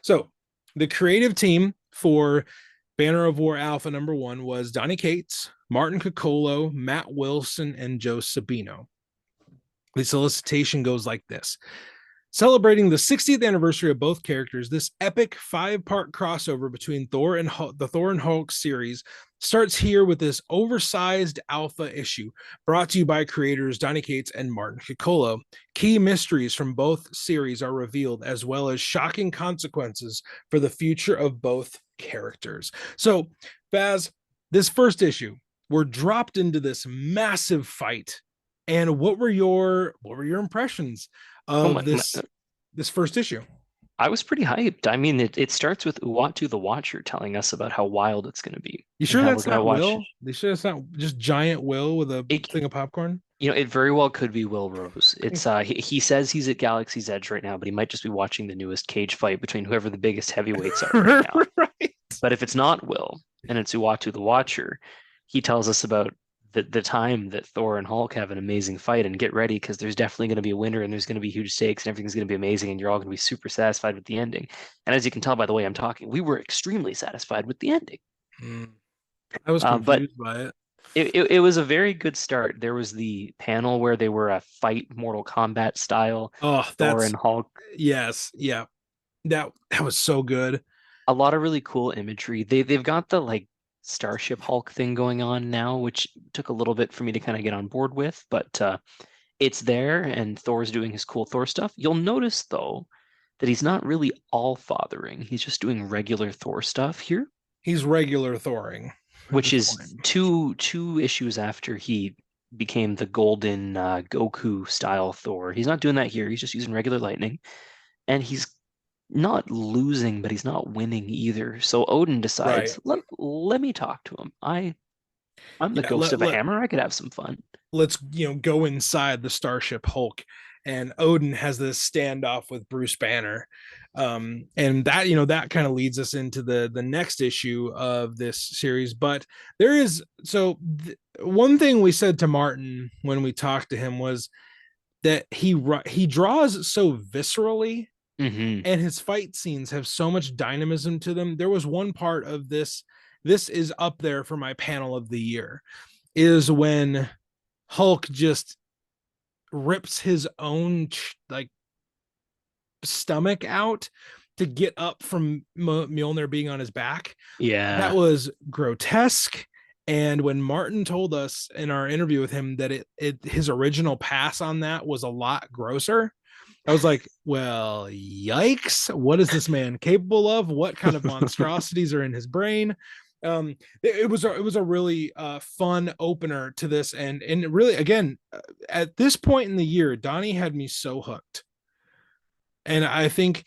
So the creative team for Banner of War Alpha #1 was Donny Cates, Martin Coccolo, Matt Wilson, and Joe Sabino. The solicitation goes like this: celebrating the 60th anniversary of both characters, this epic 5-part crossover between Thor and the Thor and Hulk series starts here with this oversized alpha issue brought to you by creators Donny Cates and Martin Coccolo. Key mysteries from both series are revealed, as well as shocking consequences for the future of both characters. So, Baz, this first issue, we're dropped into this massive fight. And what were your impressions Oh of my, this first issue? I was pretty hyped. I mean, it starts with Uatu the Watcher telling us about how wild it's going to be You and sure how we're that's going to not watch. Will? You sure it's not just giant Will with a It, thing of popcorn? it very well could be Will Rose. He says he's at Galaxy's Edge right now, but he might just be watching the newest cage fight between whoever the biggest heavyweights are right now. Right. But if it's not Will and it's Uatu the Watcher, he tells us about the time that Thor and Hulk have an amazing fight, and get ready because there's definitely going to be a winner and there's going to be huge stakes and everything's going to be amazing and you're all going to be super satisfied with the ending. And as you can tell by the way I'm talking, we were extremely satisfied with the ending. Mm, I was But confused by it. it was a very good start. There was the panel where they were a fight Mortal Kombat style, Oh, Thor and that's Hulk. yes, yeah. That was so good. A lot of really cool imagery. They've got the like Starship Hulk thing going on now, which took a little bit for me to kind of get on board with, but it's there and Thor's doing his cool Thor stuff. You'll notice though that he's not really all fathering. He's just doing regular Thor stuff here, He's regular Thoring at which this is point. two issues after he became the golden Goku style Thor. He's not doing that here. He's just using regular lightning, and he's not losing, but he's not winning either. So Odin Right. decides, let me talk to him. I'm the Yeah, ghost of a hammer. I could have some fun. let's go inside the Starship Hulk, and Odin has this standoff with Bruce Banner, and that kind of leads us into the next issue of this series. But there is one thing we said to Martin when we talked to him was that he draws so viscerally, Hmm. and his fight scenes have so much dynamism to them. There was one part of this is up there for my panel of the year, is when Hulk just rips his own like stomach out to get up from Mjolnir being on his back. That Yeah. was grotesque. And when Martin told us in our interview with him that his original pass on that was a lot grosser, I was like, well, yikes. What is this man capable of? What kind of monstrosities are in his brain? It was a really fun opener to this, and really again at this point in the year, Donnie had me so hooked, and I think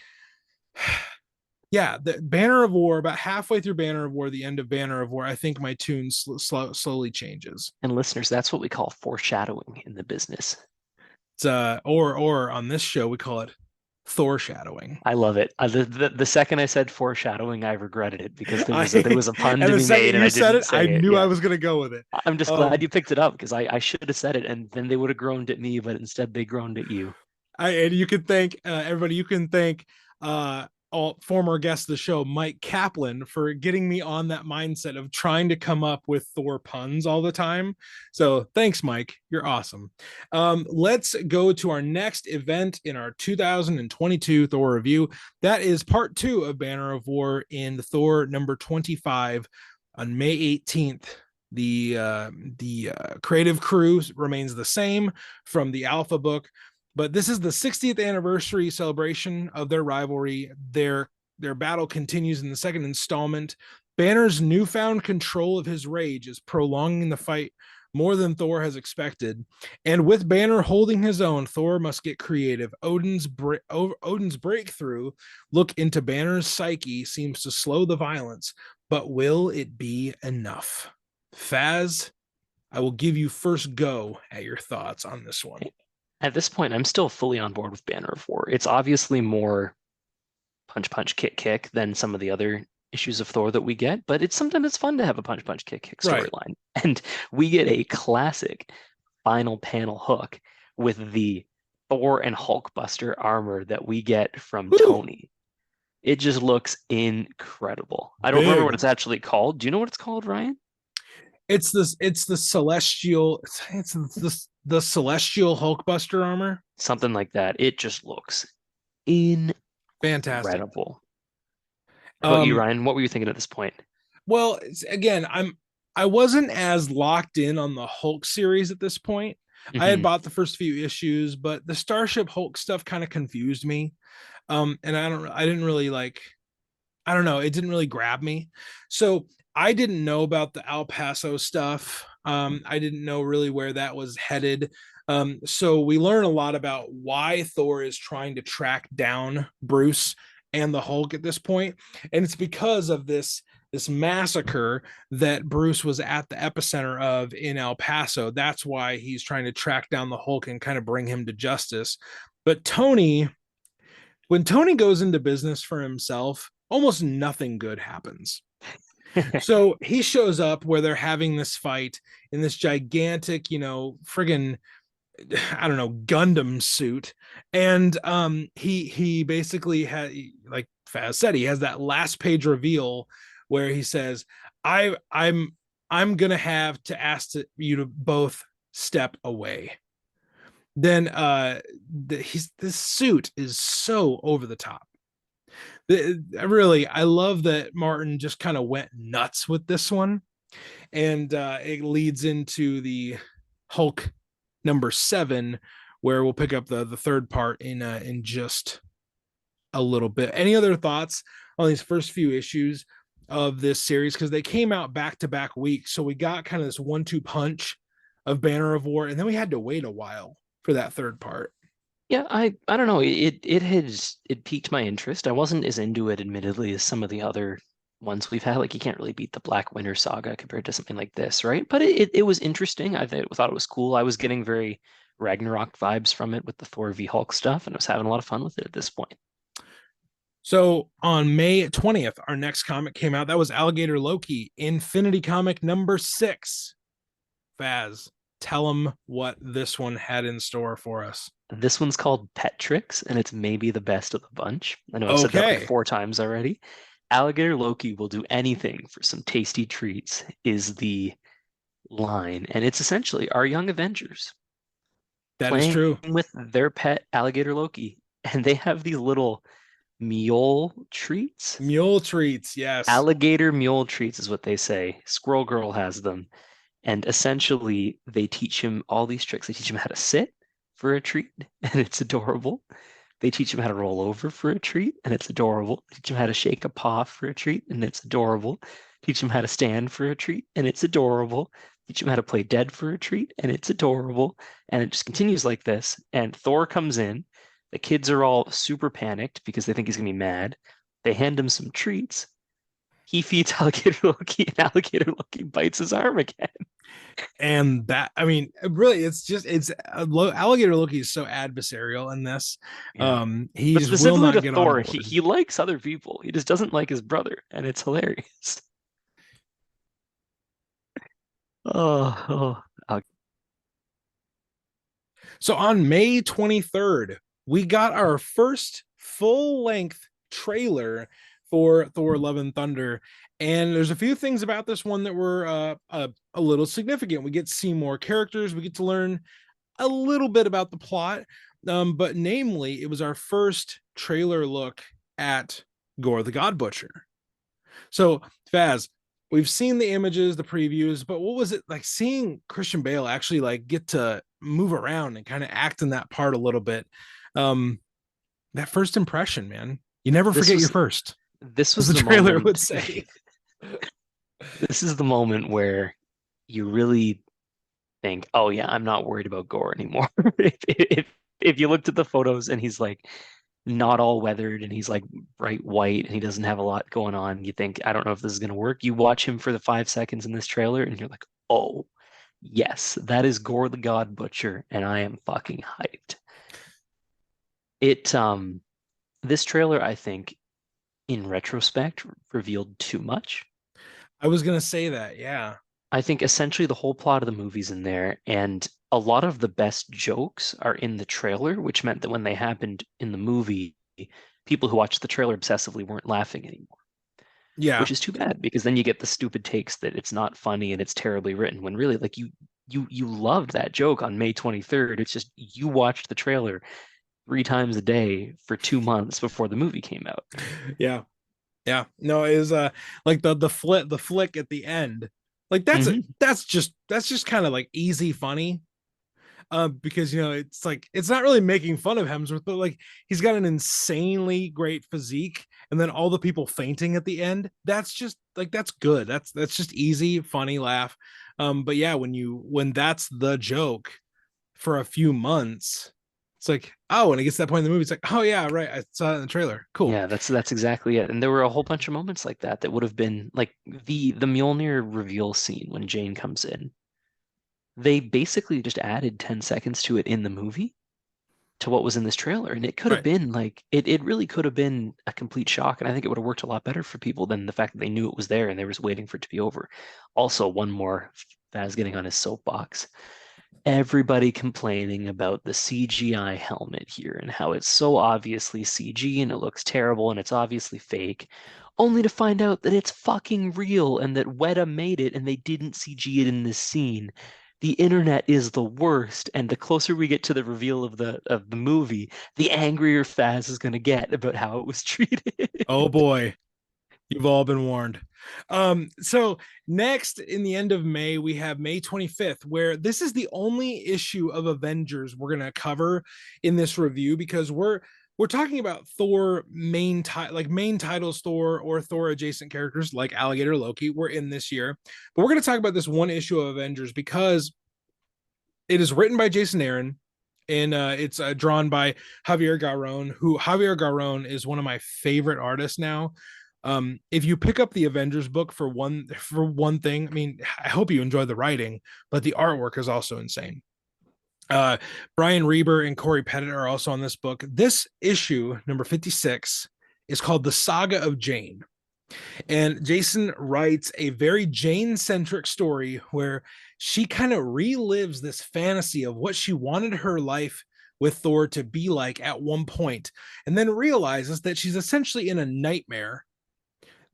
yeah, the Banner of War, about halfway through Banner of War, the end of Banner of War, I think my tune slowly changes. And listeners, that's what we call foreshadowing in the business. It's or on this show we call it Thor shadowing. I love it. The second I said foreshadowing, I regretted it because I there was a pun and to the be made second and you I said didn't it, I say it. knew I Yeah. was gonna go with it. I'm just glad Um, you picked it up because I should have said it and then they would have groaned at me, but instead they groaned at you. and you can thank everybody. You can thank all former guest of the show, Mike Kaplan, for getting me on that mindset of trying to come up with Thor puns all the time. So thanks, Mike. You're awesome. Let's go to our next event in our 2022 Thor review. That is part 2 of Banner of War in Thor number 25 on May 18th. The creative crew remains the same from the Alpha book, but this is the 60th anniversary celebration of their rivalry. Their battle continues in the second installment. Banner's newfound control of his rage is prolonging the fight more than Thor has expected. And with Banner holding his own, Thor must get creative. Odin's breakthrough look into Banner's psyche seems to slow the violence, but will it be enough? Faz, I will give you first go at your thoughts on this one. At this point, I'm still fully on board with Banner of War. It's obviously more punch punch kick kick than some of the other issues of Thor that we get, but sometimes it's fun to have a punch punch kick kick Right. storyline. And we get a classic final panel hook with the Thor and Hulkbuster armor that we get from Woo! Tony. It just looks incredible. I don't remember what Big. it's actually called. Do you know what it's called, Ryan? It's the celestial. It's the celestial Hulkbuster armor. Something like that. It just looks Fantastic. incredible. How about you, Um, Ryan? What were you thinking at this point? well, again, I wasn't as locked in on the Hulk series at this point. I had Hmm. bought the first few issues, but the Starship Hulk stuff kind of confused me. And I didn't really like, I don't know, it didn't really grab me. So I didn't know about the El Paso stuff. I didn't know really where that was headed. So we learn a lot about why Thor is trying to track down Bruce and the Hulk at this point, and it's because of this massacre that Bruce was at the epicenter of in El Paso. That's why he's trying to track down the Hulk and kind of bring him to justice. But when Tony goes into business for himself, almost nothing good happens. So he shows up where they're having this fight in this gigantic, friggin' I don't know, Gundam suit. And he basically had, like Faz said, he has that last page reveal where he says, I'm gonna have to ask you to both step away. Then this suit is so over the top. Really, I love that Martin just kind of went nuts with this one, and it leads into the Hulk number 7, where we'll pick up the third part in just a little bit. Any other thoughts on these first few issues of this series? Because they came out back to back weeks, so we got kind of this 1-2 punch of Banner of War, and then we had to wait a while for that third part. Yeah, I don't know. It piqued my interest. I wasn't as into it, admittedly, as some of the other ones we've had. Like you can't really beat the Black Winter Saga compared to something like this, right? But it was interesting. Thought it was cool. I was getting very Ragnarok vibes from it with the Thor v Hulk stuff, and I was having a lot of fun with it at this point. So on May 20th, our next comic came out. That was Alligator Loki, Infinity Comic number 6. Faz, tell them what this one had in store for us. This one's called Pet Tricks, and it's maybe the best of the bunch. I know I've said that like Okay, 4 times already. Alligator Loki will do anything for some tasty treats, is the line. And it's essentially our young Avengers that is playing true. with their pet Alligator Loki. And they have these little mule treats. Mule treats, yes. Alligator mule treats is what they say. Squirrel Girl has them. And essentially, they teach him all these tricks. They teach him how to sit for a treat, and it's adorable. They teach him how to roll over for a treat, and it's adorable. They teach him how to shake a paw for a treat, and it's adorable. Teach him how to stand for a treat, and it's adorable. Teach him how to play dead for a treat, and it's adorable. And it just continues like this. And Thor comes in. The kids are all super panicked because they think he's gonna be mad. They hand him some treats. He feeds Alligator Loki, and Alligator Loki bites his arm again. And that, I mean, really, it's just it's Alligator Loki is so adversarial in this. Yeah. He But just will specifically not to get on Thor, he, board. he likes other people. He just doesn't like his brother, and it's hilarious. Oh, So on May 23rd, we got our first full length trailer for Thor Love and Thunder. And there's a few things about this one that were a little significant. We get to see more characters, we get to learn a little bit about the plot. But namely, it was our first trailer look at Gore the God Butcher. So, Faz, we've seen the images, the previews, but what was it like seeing Christian Bale actually like get to move around and kind of act in that part a little bit? Um, that first impression, man, you never this forget your was first, this as was the the trailer would moment. say. This is the moment where you really think, oh yeah, I'm not worried about Gore anymore. If you looked at the photos and he's like not all weathered and he's like bright white and he doesn't have a lot going on, you think, I don't know if this is gonna work. You watch him for the 5 seconds in this trailer and you're like, oh yes, that is Gore the God Butcher, and I am fucking hyped. It This trailer, I think, in retrospect, revealed too much. I was gonna say that, yeah, I think essentially the whole plot of the movie's in there, and a lot of the best jokes are in the trailer, which meant that when they happened in the movie, people who watched the trailer obsessively weren't laughing anymore, yeah, which is too bad because then you get the stupid takes that it's not funny and it's terribly written when really like you loved that joke on May 23rd. It's just you watched the trailer 3 times a day for 2 months before the movie came out. yeah, yeah. No, it was like the flick at the end, like Hmm. that's just kind of like easy funny. Because it's like it's not really making fun of Hemsworth, but like he's got an insanely great physique, and then all the people fainting at the end. That's just like that's good. That's just easy, funny laugh. But yeah, when that's the joke for a few months, it's like oh, when it gets to that point in the movie, it's like oh yeah, right, I saw it in the trailer. Cool. Yeah, that's exactly it. And there were a whole bunch of moments like that that would have been like the Mjolnir reveal scene when Jane comes in. They basically just added 10 seconds to it in the movie to what was in this trailer. And it could have Right. been like it really could have been a complete shock. And I think it would have worked a lot better for people than the fact that they knew it was there and they were just waiting for it to be over. Also, one more Faz getting on his soapbox. Everybody complaining about the CGI helmet here and how it's so obviously CG and it looks terrible and it's obviously fake, only to find out that it's fucking real and that Weta made it and they didn't CG it in this scene. The internet is the worst, and the closer we get to the reveal of the movie, the angrier Faz is gonna get about how it was treated. Oh boy. You've all been warned. So next in the end of May, we have May 25th, where this is the only issue of Avengers we're gonna cover in this review because we're talking about Thor main titles Thor or Thor adjacent characters like Alligator Loki. We're in this year, but we're gonna talk about this one issue of Avengers because it is written by Jason Aaron and it's drawn by Javier Garron, who Javier Garron is one of my favorite artists now. If you pick up the Avengers book for one thing, I mean, I hope you enjoy the writing, but the artwork is also insane. Uh, Brian Reber and Corey Pettit are also on this book. This issue, number 56, is called The Saga of Jane. And Jason writes a very Jane centric story where she kind of relives this fantasy of what she wanted her life with Thor to be like at one point, and then realizes that she's essentially in a nightmare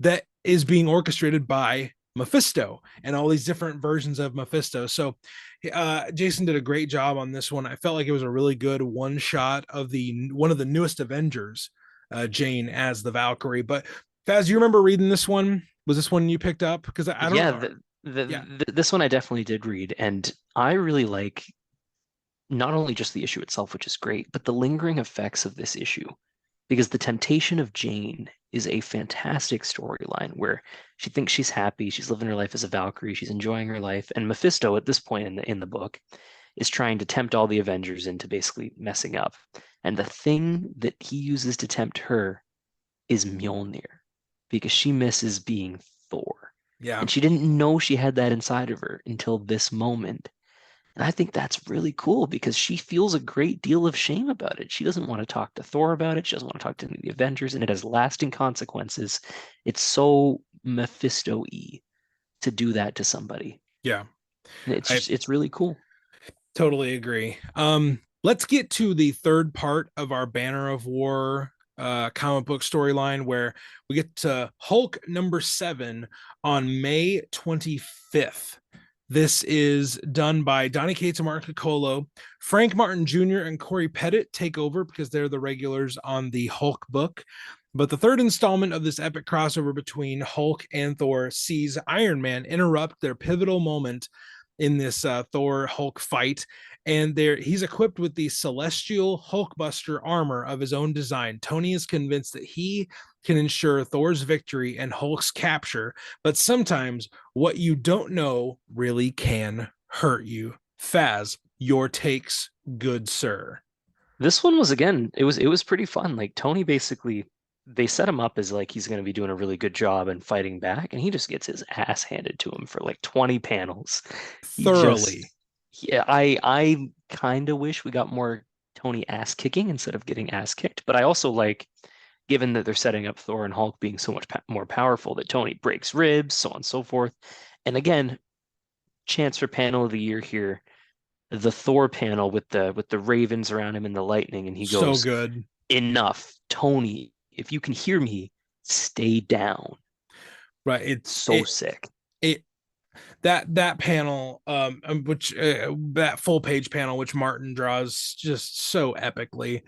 that is being orchestrated by Mephisto and all these different versions of Mephisto. So Jason did a great job on this one. I felt like it was a really good one shot of the one of the newest Avengers, Jane as the Valkyrie. But Faz, you remember reading this one? Was this one you picked up? Because I don't Yeah, know. Yeah, this one I definitely did read, and I really like not only just the issue itself, which is great, but the lingering effects of this issue. because the temptation of Jane is a fantastic storyline where she thinks she's happy, she's living her life as a Valkyrie, she's enjoying her life, and Mephisto at this point in the book is trying to tempt all the Avengers into basically messing up. And the thing that he uses to tempt her is Mjolnir because she misses being Thor. Yeah. And she didn't know she had that inside of her until this moment. And I think that's really cool because she feels a great deal of shame about it. She doesn't want to talk to Thor about it. She doesn't want to talk to any of the Avengers, and it has lasting consequences. It's so Mephisto-y to do that to somebody. Yeah. And it's I just, it's really cool. totally agree. Let's get to the third part of our Banner of War comic book storyline where we get to Hulk #7 on May 25th. This is done by Donny Cates and Martin Coccolo. Frank Martin Jr. and Corey Pettit take over because they're the regulars on the Hulk book. But the third installment of this epic crossover between Hulk and Thor sees Iron Man interrupt their pivotal moment in this Thor Hulk fight. And there he's equipped with the celestial Hulkbuster armor of his own design. Tony is convinced that he can ensure Thor's victory and Hulk's capture, but sometimes what you don't know really can hurt you. Faz, your takes, good sir. This one was again, it was pretty fun. Like Tony basically they set him up as like he's going to be doing a really good job and fighting back, and he just gets his ass handed to him for like 20 panels. He just Thoroughly. yeah, I kind of wish we got more Tony ass kicking instead of getting ass kicked, but I also like given that they're setting up Thor and Hulk being so much more powerful that Tony breaks ribs, so on and so forth. And again, chance for panel of the year here, the Thor panel with the ravens around him and the lightning, and he So goes, good. "Enough, Tony. If you can hear me, stay down." Right. It So it sick. it that panel which that full page panel which Martin draws just so epically,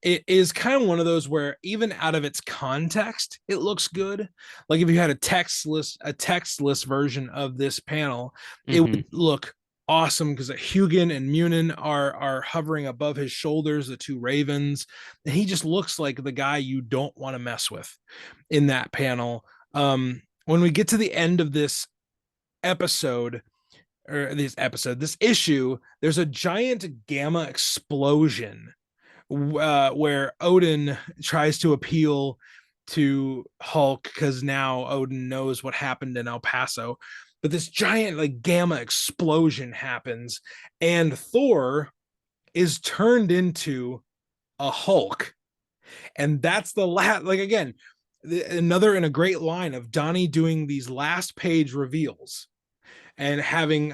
it is kind of one of those where even out of its context it looks good. Like if you had a textless version of this panel, it Hmm. would look awesome because Hugin and Munin are hovering above his shoulders, the two ravens, and he just looks like the guy you don't want to mess with in that panel. When we get to the end of this episode this issue, there's a giant gamma explosion where Odin tries to appeal to Hulk because now Odin knows what happened in El Paso. But this giant like gamma explosion happens, and Thor is turned into a Hulk, and that's the last. Like again, another in a great line of Donnie doing these last page reveals and having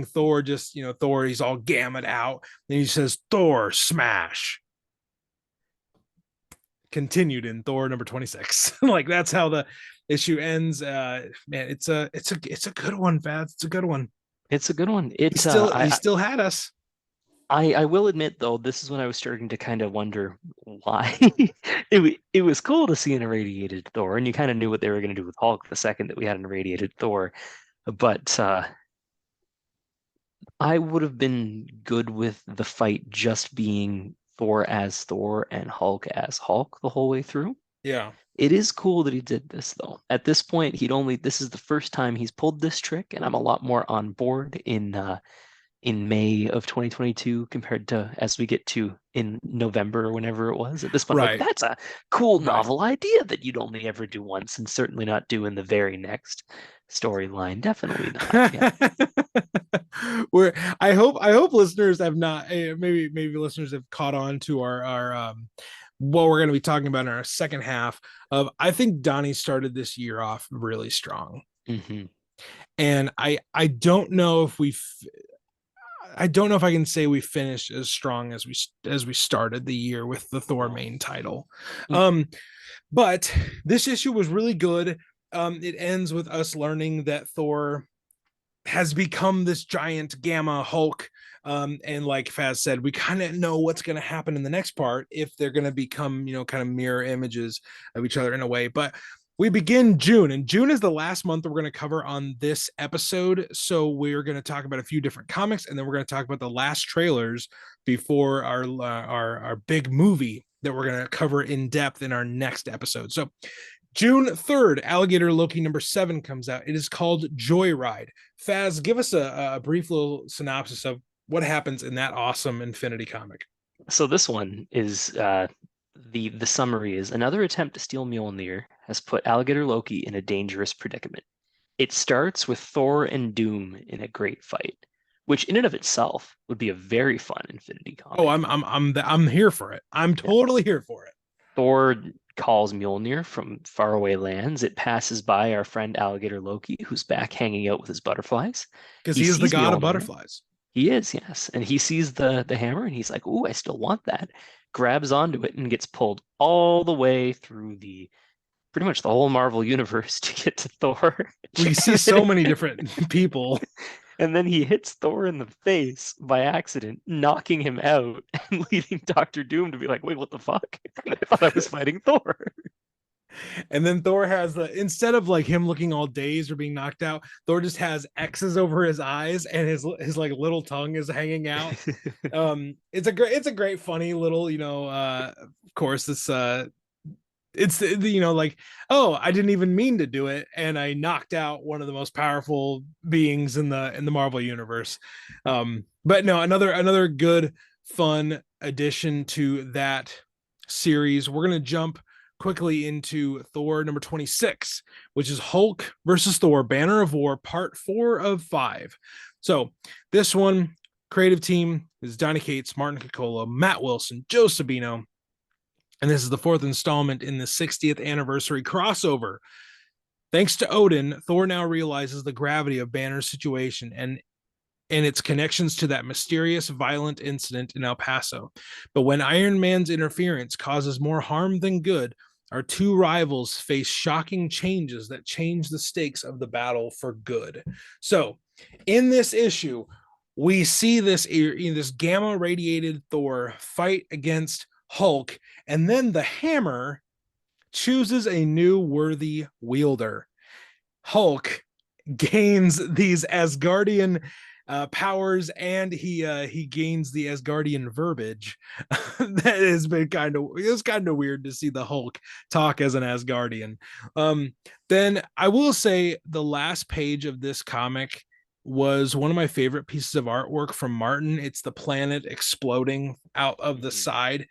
Thor just, Thor, he's all gammed out. Then he says Thor smash. Continued in Thor #26. Like that's how the issue ends. Man, it's a good one, Fats. It's a good one. It's a good one. He It still he still had us. I will admit though, this is when I was starting to kind of wonder why. It was cool to see an irradiated Thor, and you kind of knew what they were going to do with Hulk the second that we had an irradiated Thor. But I would have been good with the fight just being Thor as Thor and Hulk as Hulk the whole way through. Yeah. It is cool that he did this though. At this point, this is the first time he's pulled this trick, and I'm a lot more on board in May of 2022 compared to as we get to in November or whenever it was. At this point, I'm like, Right. that's a cool Right. novel idea that you'd only ever do once and certainly not do in the very next storyline. Definitely not. Yeah. Where I hope listeners have not maybe listeners have caught on to our what we're going to be talking about in our second half of. I think Donnie started this year off really strong, Hmm. and I don't know if I can say we finished as strong as we started the year with the Thor No. main title. Mm. Um, but this issue was really good. It ends with us learning that Thor has become this giant gamma Hulk. And like Faz said, we kind of know what's going to happen in the next part if they're going to become, kind of mirror images of each other in a way. But we begin June, and June is the last month that we're going to cover on this episode. So we're going to talk about a few different comics, and then we're going to talk about the last trailers before our big movie that we're going to cover in depth in our next episode. So June 3rd, Alligator Loki #7 comes out. It is called Joyride. Faz, give us a brief little synopsis of what happens in that awesome Infinity comic. So this one is the summary is another attempt to steal Mjolnir has put Alligator Loki in a dangerous predicament. It starts with Thor and Doom in a great fight, which in and of itself would be a very fun Infinity Oh, comic. I'm here for it. I'm Yeah. totally here for it Thor calls Mjolnir from faraway lands. It passes by our friend Alligator Loki, who's back hanging out with his butterflies. because He he is the sees god of Mjolnir. butterflies. He is, yes. And he sees the hammer and he's like, "Ooh, I still want that." Grabs onto it and gets pulled all the way through the pretty much the whole Marvel universe to get to Thor. We see so many different people. And then he hits Thor in the face by accident, knocking him out and leading Doctor Doom to be like, "Wait, what the fuck? I thought I was fighting Thor." And then Thor has instead of like him looking all dazed or being knocked out, Thor just has X's over his eyes and his like little tongue is hanging out. It's a great funny little, of course it's like, oh, I didn't even mean to do it and I knocked out one of the most powerful beings in the Marvel universe. But no, another good fun addition to that series. We're going to jump quickly into Thor #26, which is Hulk versus Thor Banner of War part 4 of 5. So this one, creative team is Donny Cates, Martin Coccolo, Matt Wilson, Joe Sabino, and this is the 4th installment in the 60th anniversary crossover. Thanks to Odin, Thor now realizes the gravity of Banner's situation and its connections to that mysterious, violent incident in El Paso. But when Iron Man's interference causes more harm than good, our two rivals face shocking changes that change the stakes of the battle for good. So, in this issue, we see this gamma radiated Thor fight against Hulk, and then the Hammer chooses a new worthy wielder. Hulk gains these Asgardian powers, and he gains the Asgardian verbiage. That has been it's kind of weird to see the Hulk talk as an Asgardian. Then I will say the last page of this comic was one of my favorite pieces of artwork from Martin. It's the planet exploding out of the side.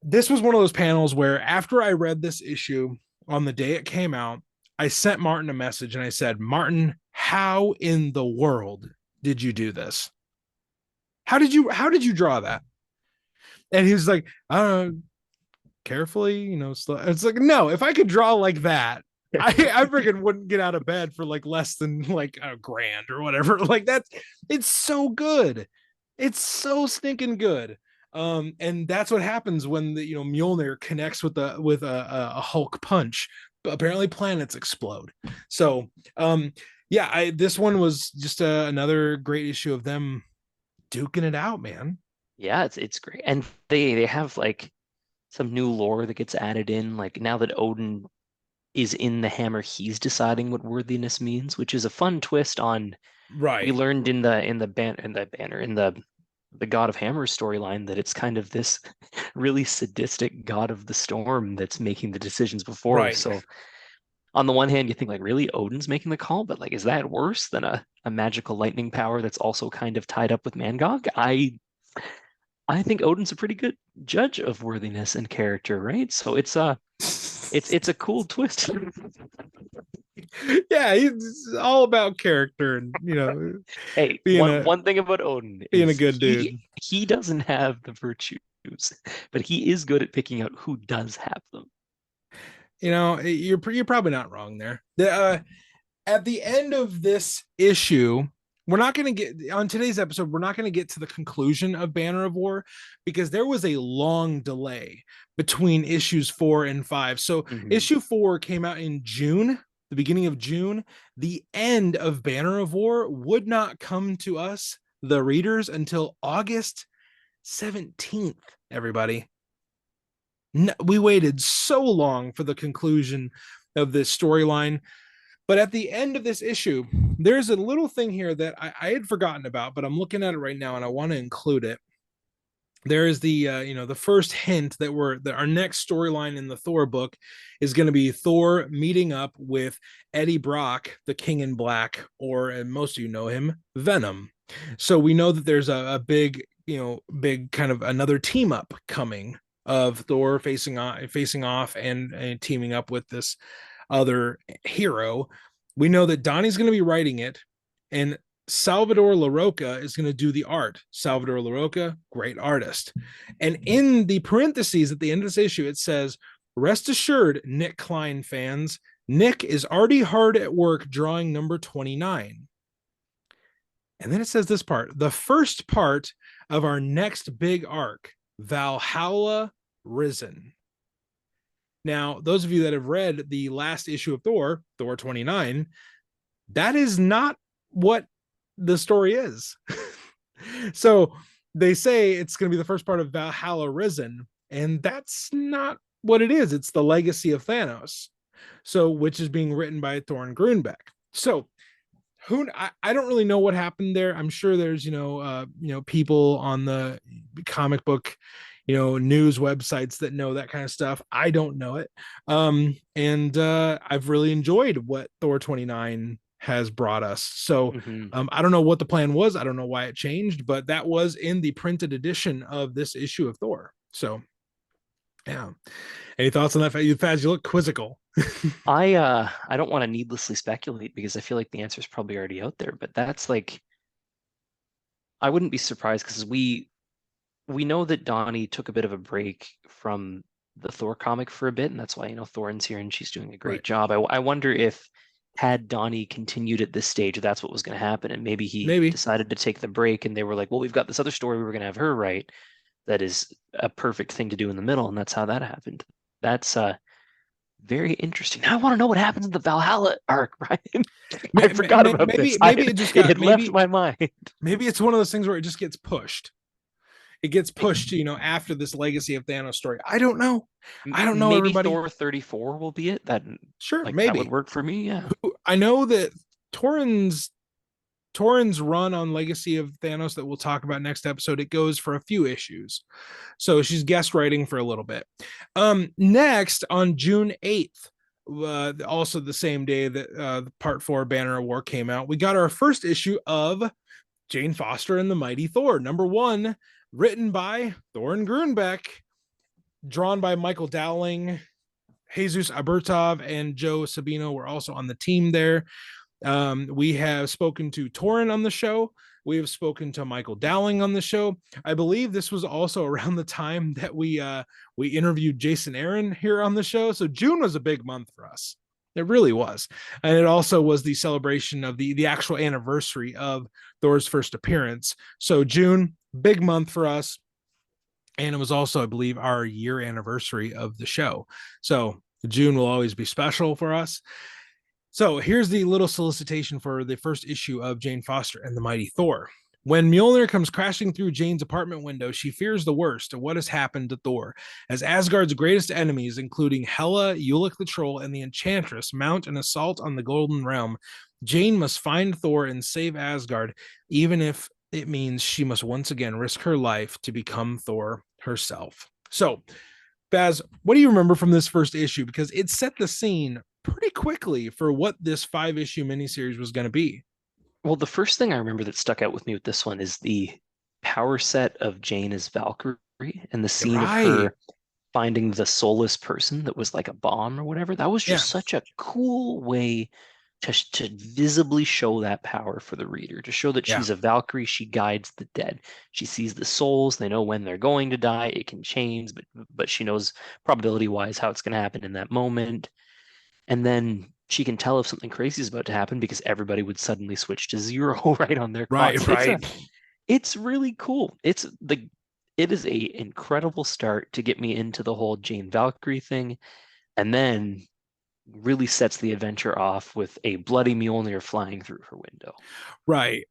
This was one of those panels where after I read this issue on the day it came out, I sent Martin a message and I said, Martin, how in the world did you do this? How did you draw that? And he was like, I don't know, carefully, slow. It's like, no, if I could draw like that, I freaking wouldn't get out of bed for like less than like a grand or whatever. Like it's so good. It's so stinking good. And that's what happens when the Mjolnir connects with a Hulk punch. But apparently planets explode. So yeah, this one was just another great issue of them duking it out, man. Yeah, it's great. And they have like some new lore that gets added in. Like now that Odin is in the hammer, he's deciding what worthiness means, which is a fun twist on we Right, learned in the God of Hammer storyline that it's kind of this really sadistic God of the Storm that's making the decisions before. right. So on the one hand, you think like really Odin's making the call, but like is that worse than a magical lightning power that's also kind of tied up with Mangog? I think Odin's a pretty good judge of worthiness and character, right? So it's a cool twist. Yeah, he's all about character and Hey, being one a one thing about Odin being a is good dude. he doesn't have the virtues, but he is good at picking out who does have them. You're probably not wrong there. At the end of this issue, we're not going to get on today's episode. We're not going to get to the conclusion of Banner of War because there was a long delay between issues 4 and 5. So Mhm. issue 4 came out in June, the beginning of June. The end of Banner of War would not come to us, the readers, until August 17th. Everybody, no, we waited so long for the conclusion of this storyline. But at the end of this issue, there's a little thing here that I had forgotten about, but I'm looking at it right now and I want to include it. there is the the first hint that our next storyline in the Thor book is going to be Thor meeting up with Eddie Brock, the King in Black, or and most of you know him, Venom. So we know that there's a big, big kind of another team up coming of Thor facing off and teaming up with this other hero. We know that Donnie's going to be writing it, and Salvador LaRocca is going to do the art. Salvador LaRocca, great artist. And in the parentheses at the end of this issue, it says, rest assured, Nick Klein fans, Nick is already hard at work drawing number 29. And then it says this part, the first part of our next big arc, Valhalla Risen. Now, those of you that have read the last issue of Thor, Thor 29, that is not what the story is. So they say it's going to be the first part of Valhalla Risen, and that's not what it is. It's the legacy of Thanos. So, which is being written by Thorne Grunbeck. So, I don't really know what happened there. I'm sure there's people on the comic book news websites that know that kind of stuff. I don't know it. And I've really enjoyed what Thor 29 has brought us. So Mm-hmm. I don't know what the plan was. I don't know why it changed, but that was in the printed edition of this issue of Thor. So yeah. Any thoughts on that? Faz, you look quizzical. I don't want to needlessly speculate because I feel like the answer is probably already out there, but that's like I wouldn't be surprised because we know that Donnie took a bit of a break from the Thor comic for a bit, and that's why Thorne's here and she's doing a Right. great job. I wonder if had Donnie continued at this stage, that's what was going to happen, and maybe he Maybe. decided to take the break, and they were like, "Well, we've got this other story we were going to have her write that is a perfect thing to do in the middle," and that's how that happened. That's very interesting. Now I want to know what happens in the Valhalla arc, Ryan. I forgot about this. Maybe it just It got had left my mind. maybe it's one of those things where it just gets pushed. It gets pushed, after this Legacy of Thanos story. I don't know. I don't know, Maybe everybody. Thor 34 will be it. That Sure, like that would maybe. work for me. Yeah. I know that Torrens Torrens run on Legacy of Thanos that we'll talk about next episode, it goes for a few issues. So she's guest writing for a little bit. Next on June 8th, also the same day that part 4 Banner of War came out, we got our first issue of Jane Foster and the Mighty Thor, number 1, written by Thorne Grunbeck, drawn by Michael Dowling. Jesus Abertov and Joe Sabino were also on the team there. We have spoken to Torrin on the show. We have spoken to Michael Dowling on the show. I believe this was also around the time that we interviewed Jason Aaron here on the show. So June was a big month for us. It really was. And it also was the celebration of the actual anniversary of Thor's first appearance. So June, big month for us. And it was also, I believe, our year anniversary of the show. So June will always be special for us. So here's the little solicitation for the first issue of Jane Foster and the Mighty Thor. When Mjolnir comes crashing through Jane's apartment window, she fears the worst of what has happened to Thor, as Asgard's greatest enemies, including Hela, Ulik the Troll, and the Enchantress, mount an assault on the Golden Realm. Jane must find Thor and save Asgard, even if it means she must once again risk her life to become Thor herself. So, Baz, what do you remember from this first issue? Because it set the scene pretty quickly for what this 5-issue miniseries was going to be. Well, the first thing I remember that stuck out with me with this one is the power set of Jane as Valkyrie and the scene of her finding the soulless person that was like a bomb or whatever. That was just such a cool way to visibly show that power for the reader, to show that she's a Valkyrie. She guides the dead. She sees the souls. They know when they're going to die. It can change, but she knows probability wise how it's going to happen in that moment. And then she can tell if something crazy is about to happen because everybody would suddenly switch to 0 right on their clock. It's really cool. It is a incredible start to get me into the whole Jane Valkyrie thing, and then really sets the adventure off with a bloody Mjolnir flying through her window. Right.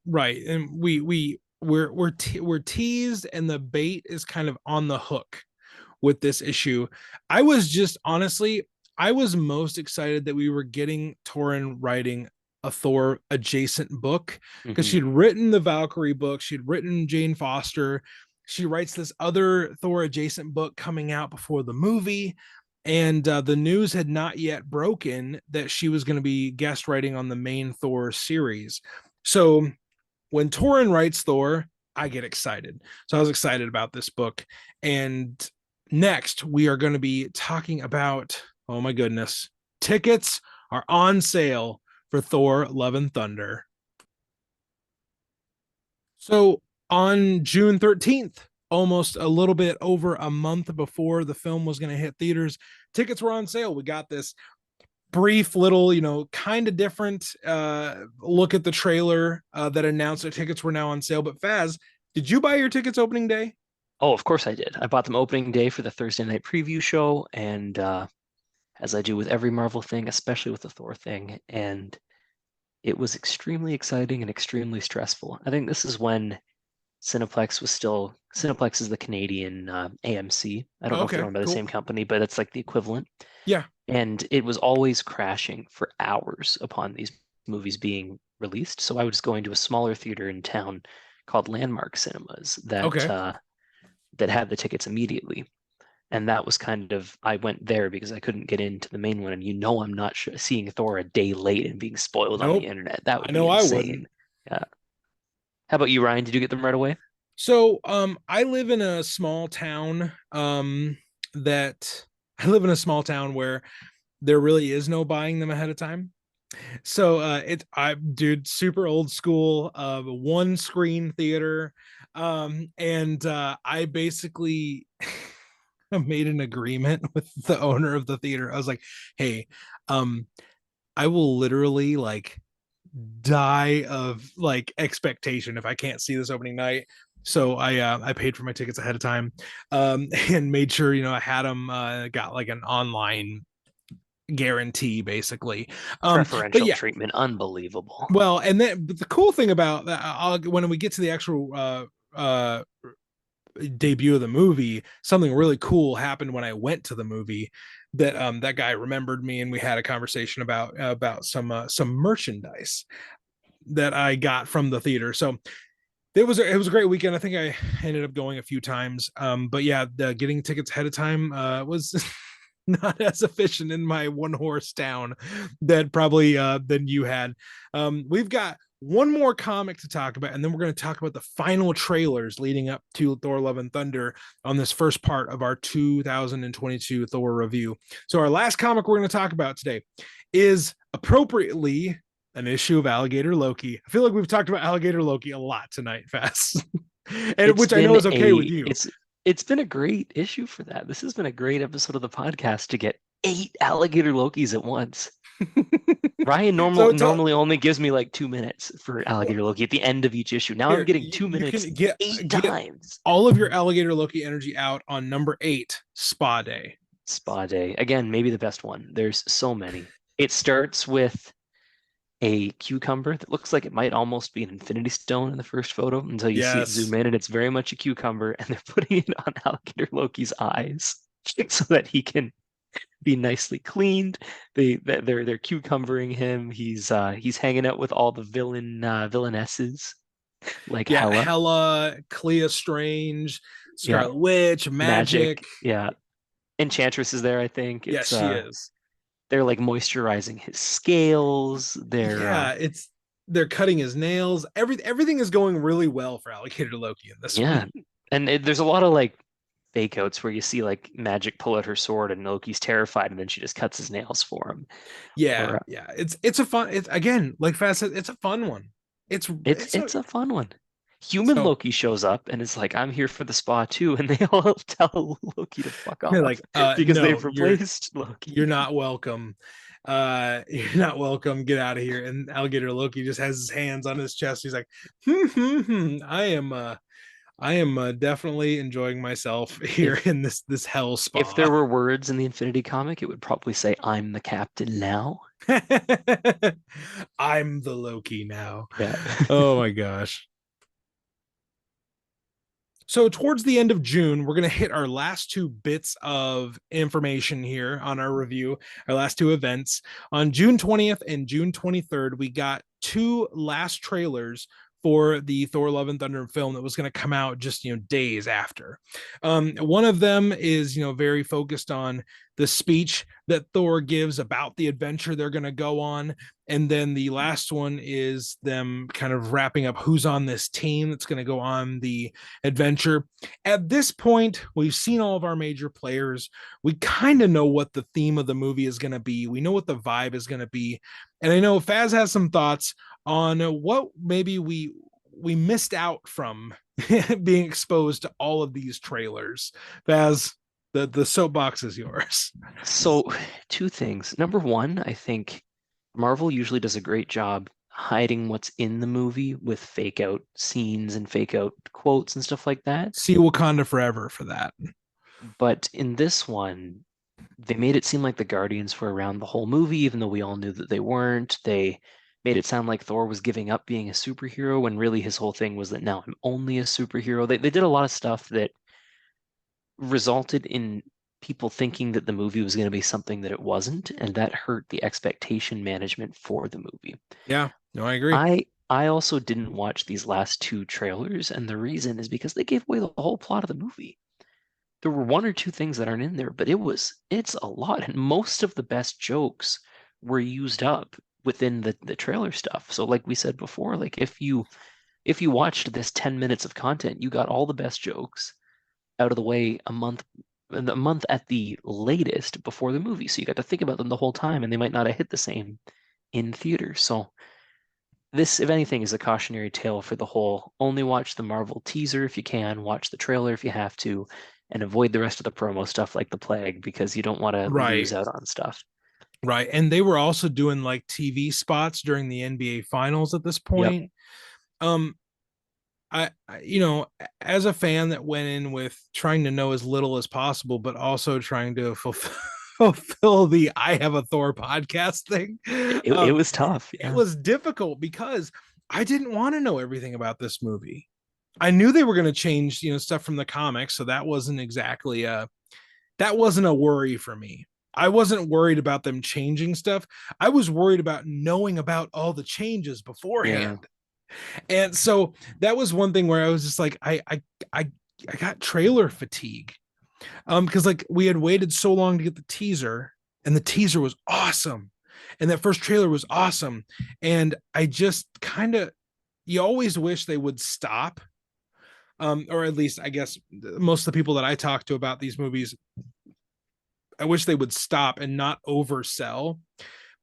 And we're teased, and the bait is kind of on the hook with this issue. I was most excited that we were getting Torrin writing a Thor adjacent book, because she'd written the Valkyrie book, she'd written Jane Foster, she writes this other Thor adjacent book coming out before the movie. And the news had not yet broken that she was going to be guest writing on the main Thor series. So when Torin writes Thor, I get excited. So I was excited about this book. And next, we are going to be talking about, oh my goodness, tickets are on sale for Thor Love and Thunder. So on June 13th, almost a little bit over a month before the film was going to hit theaters, tickets were on sale. We got this brief little, kind of different look at the trailer that announced that tickets were now on sale. But Faz, did you buy your tickets opening day? Oh, of course I did. I bought them opening day for the Thursday night preview show, and as I do with every Marvel thing, especially with the Thor thing, and it was extremely exciting and extremely stressful. I think this is when Cineplex is the Canadian AMC. I don't know if they're Okay, owned by the cool. same company, but it's like the equivalent. Yeah. And it was always crashing for hours upon these movies being released. So I was going to a smaller theater in town called Landmark Cinemas Okay. that had the tickets immediately. And that was kind of, I went there because I couldn't get into the main one. And I'm not seeing Thor a day late and being spoiled on the Nope. internet. That I would be know I wouldn't. insane. Yeah. How about you, Ryan? Did you get them right away? So, I live in a small town that I live in a small town where there really is no buying them ahead of time. So it's I dude, super old school, one screen theater. And I basically made an agreement with the owner of the theater. I was like, hey, um, I will literally like die of like expectation if I can't see this opening night. So I paid for my tickets ahead of time, and made sure I had them, got like an online guarantee basically. But Preferential yeah, treatment, unbelievable. well, and then but the cool thing about that, when we get to the actual debut of the movie, something really cool happened when I went to the movie. That guy remembered me, and we had a conversation about some merchandise that I got from the theater. So it was a great weekend. I think I ended up going a few times. But yeah, getting tickets ahead of time was not as efficient in my one horse town that probably than you had. We've got one more comic to talk about, and then we're going to talk about the final trailers leading up to Thor Love and Thunder on this first part of our 2022 Thor review. So our last comic we're going to talk about today is appropriately an issue of Alligator Loki. I feel like we've talked about Alligator Loki a lot tonight, Fast. And It's which I know been is okay with a you. it's been a great issue for that. This has been a great episode of the podcast to get 8 alligator Lokis at once. Ryan So normally only gives me like 2 minutes for alligator Loki at the end of each issue. Now I'm here, getting you, two you minutes can eight get times. all of your Alligator Loki energy out on number 8, Spa Day. Spa Day. Again, maybe the best one. There's so many. It starts with a cucumber that looks like it might almost be an infinity stone in the first photo until you see it zoom Yes. in and it's very much a cucumber and they're putting it on alligator Loki's eyes so that he can be nicely cleaned. They're cucumbering him. He's hanging out with all the villainesses like Yeah, Hela. Hela, Clea Strange, Yeah, Scarlet Witch, Magic. magic. Yeah, Enchantress is there. I think Yes, it's she is. they're like moisturizing his scales. They're Yeah, they're cutting his nails. Everything is going really well for Alligator Loki in this yeah, one. and there's a lot of like fake outs where you see like Magic pull out her sword and Loki's terrified and then she just cuts his nails for him. Yeah, Or yeah. It's a fun. It's again, like Fast said, it's a fun one. It's it's it's a, it's a fun one. Human so Loki shows up and is like, "I'm here for the spa too," and they all tell Loki to fuck they're off like, because no, they've you're replaced you're Loki. not welcome. You're not welcome. Get out of here. And Alligator Loki just has his hands on his chest. He's like, I am definitely enjoying myself here If in this hell if there spa. were words in the Infinity comic, it would probably say, "I'm the captain now." I'm the Loki now. Yeah. Oh my gosh. So towards the end of June, we're going to hit our last two bits of information here on our review, our last two events. On June 20th and June 23rd, we got two last trailers for the Thor Love and Thunder film that was going to come out just, days after. One of them is, very focused on the speech that Thor gives about the adventure they're going to go on. And then the last one is them kind of wrapping up who's on this team that's going to go on the adventure. At this point, we've seen all of our major players. We kind of know what the theme of the movie is going to be. We know what the vibe is going to be. And I know Faz has some thoughts on what maybe we missed out from being exposed to all of these trailers. Faz, the soapbox is yours. So, two things. Number one, I think Marvel usually does a great job hiding what's in the movie with fake out scenes and fake out quotes and stuff like that. See Wakanda Forever for that. But in this one, they made it seem like the Guardians were around the whole movie, even though we all knew that they weren't. They made it sound like Thor was giving up being a superhero when really his whole thing was that now I'm only a superhero. They did a lot of stuff that resulted in people thinking that the movie was going to be something that it wasn't, and that hurt the expectation management for the movie. Yeah, no, I agree. I also didn't watch these last two trailers, and the reason is because they gave away the whole plot of the movie. There were one or two things that aren't in there, but it's a lot, and most of the best jokes were used up within the trailer stuff. So like we said before, like if you watched this 10 minutes of content, you got all the best jokes out of the way a month at the latest before the movie. So you got to think about them the whole time, and they might not have hit the same in theaters. So this, if anything, is a cautionary tale for the whole only watch the Marvel teaser if you can, watch the trailer if you have to, and avoid the rest of the promo stuff like the plague because you don't want to Right. lose out on stuff. Right. And they were also doing like TV spots during the NBA finals at this Yep. point. Um, as a fan that went in with trying to know as little as possible, but also trying to fulfill the I have a Thor podcast thing, It was tough. it Yeah. was difficult because I didn't want to know everything about this movie. I knew they were going to change, stuff from the comics, so that wasn't exactly that wasn't a worry for me. I wasn't worried about them changing stuff. I was worried about knowing about all the changes Yeah. beforehand. And so that was one thing where I was just like, I got trailer fatigue. Because like we had waited so long to get the teaser, and the teaser was awesome. And that first trailer was awesome. And I just kind of you always wish they would stop. Or at least I guess most of the people that I talk to about these movies, I wish they would stop and not oversell.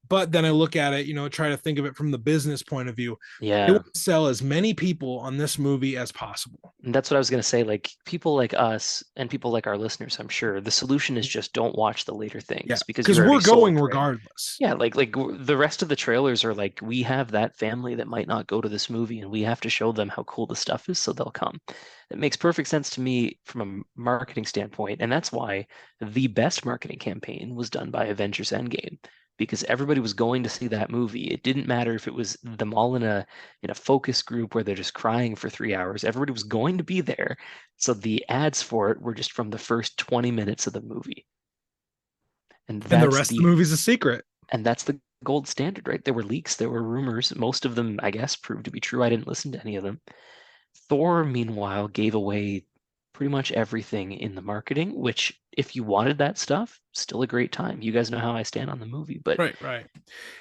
But then I look at it, try to think of it from the business point of view. They Yeah. want to sell as many people on this movie as possible. And that's what I was going to say. Like people like us and people like our listeners, I'm sure the solution is just don't watch the later Yeah, things because because you're we're already going sold, right? regardless. Yeah, the rest of the trailers are like we have that family that might not go to this movie, and we have to show them how cool the stuff is, so they'll come. It makes perfect sense to me from a marketing standpoint, and that's why the best marketing campaign was done by Avengers Endgame because everybody was going to see that movie. It didn't matter if it was them all in a focus group where they're just crying for 3 hours. Everybody was going to be there, so the ads for it were just from the first 20 minutes of the movie, and And the that's rest of the the movie's a secret. and that's the gold standard, right? There were leaks, there were rumors. Most of them, I guess, proved to be true. I didn't listen to any of them. Thor, meanwhile, gave away pretty much everything in the marketing, which, if you wanted that stuff, still a great time. You guys know how I stand on the movie, but Right, right.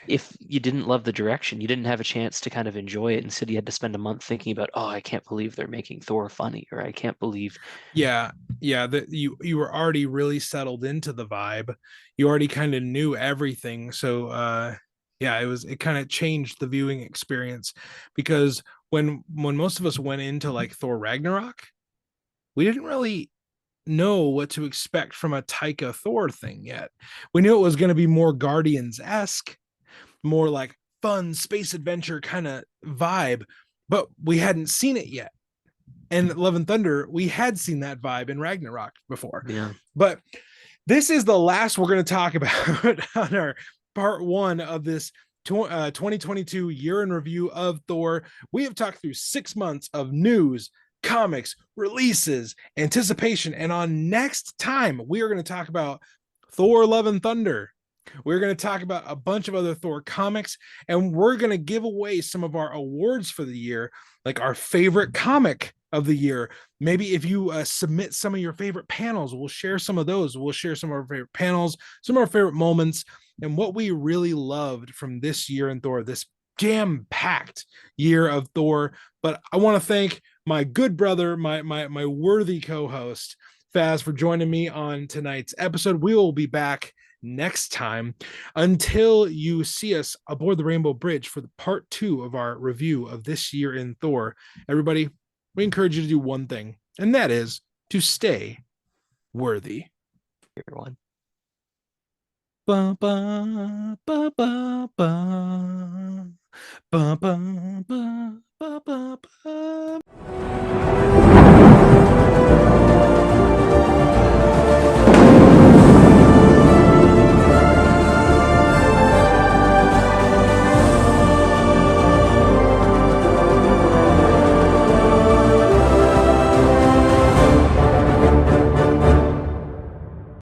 if you didn't love the direction, you didn't have a chance to kind of enjoy it. Instead, you had to spend a month thinking about, oh, I can't believe they're making Thor funny, or I can't believe. Yeah, yeah. That you were already really settled into the vibe. You already kind of knew everything. So yeah, it kind of changed the viewing experience because when most of us went into like Thor Ragnarok, we didn't really know what to expect from a Taika Thor thing yet. We knew it was going to be more Guardians esque, more like fun space adventure kind of vibe, but we hadn't seen it yet. And Love and Thunder, we had seen that vibe in Ragnarok before. Yeah. But this is the last we're going to talk about on our part one of this 2022 year in review of Thor. We have talked through 6 months of news, comics, releases, anticipation. And on next time, we are going to talk about Thor Love and Thunder. We're going to talk about a bunch of other Thor comics, and we're going to give away some of our awards for the year, like our favorite comic of the year. Maybe if you submit some of your favorite panels, we'll share some of those. We'll share some of our favorite panels, some of our favorite moments, and what we really loved from this year in Thor, this jam-packed year of Thor. But I want to thank my good brother, my worthy co-host, Faz, for joining me on tonight's episode. We will be back next time. Until you see us aboard the Rainbow Bridge for the part 2 of our review of this year in Thor, everybody, we encourage you to do one thing, and that is to stay worthy. Everyone. Ba, ba, ba, ba, ba. Ba, ba, ba, ba, ba, ba.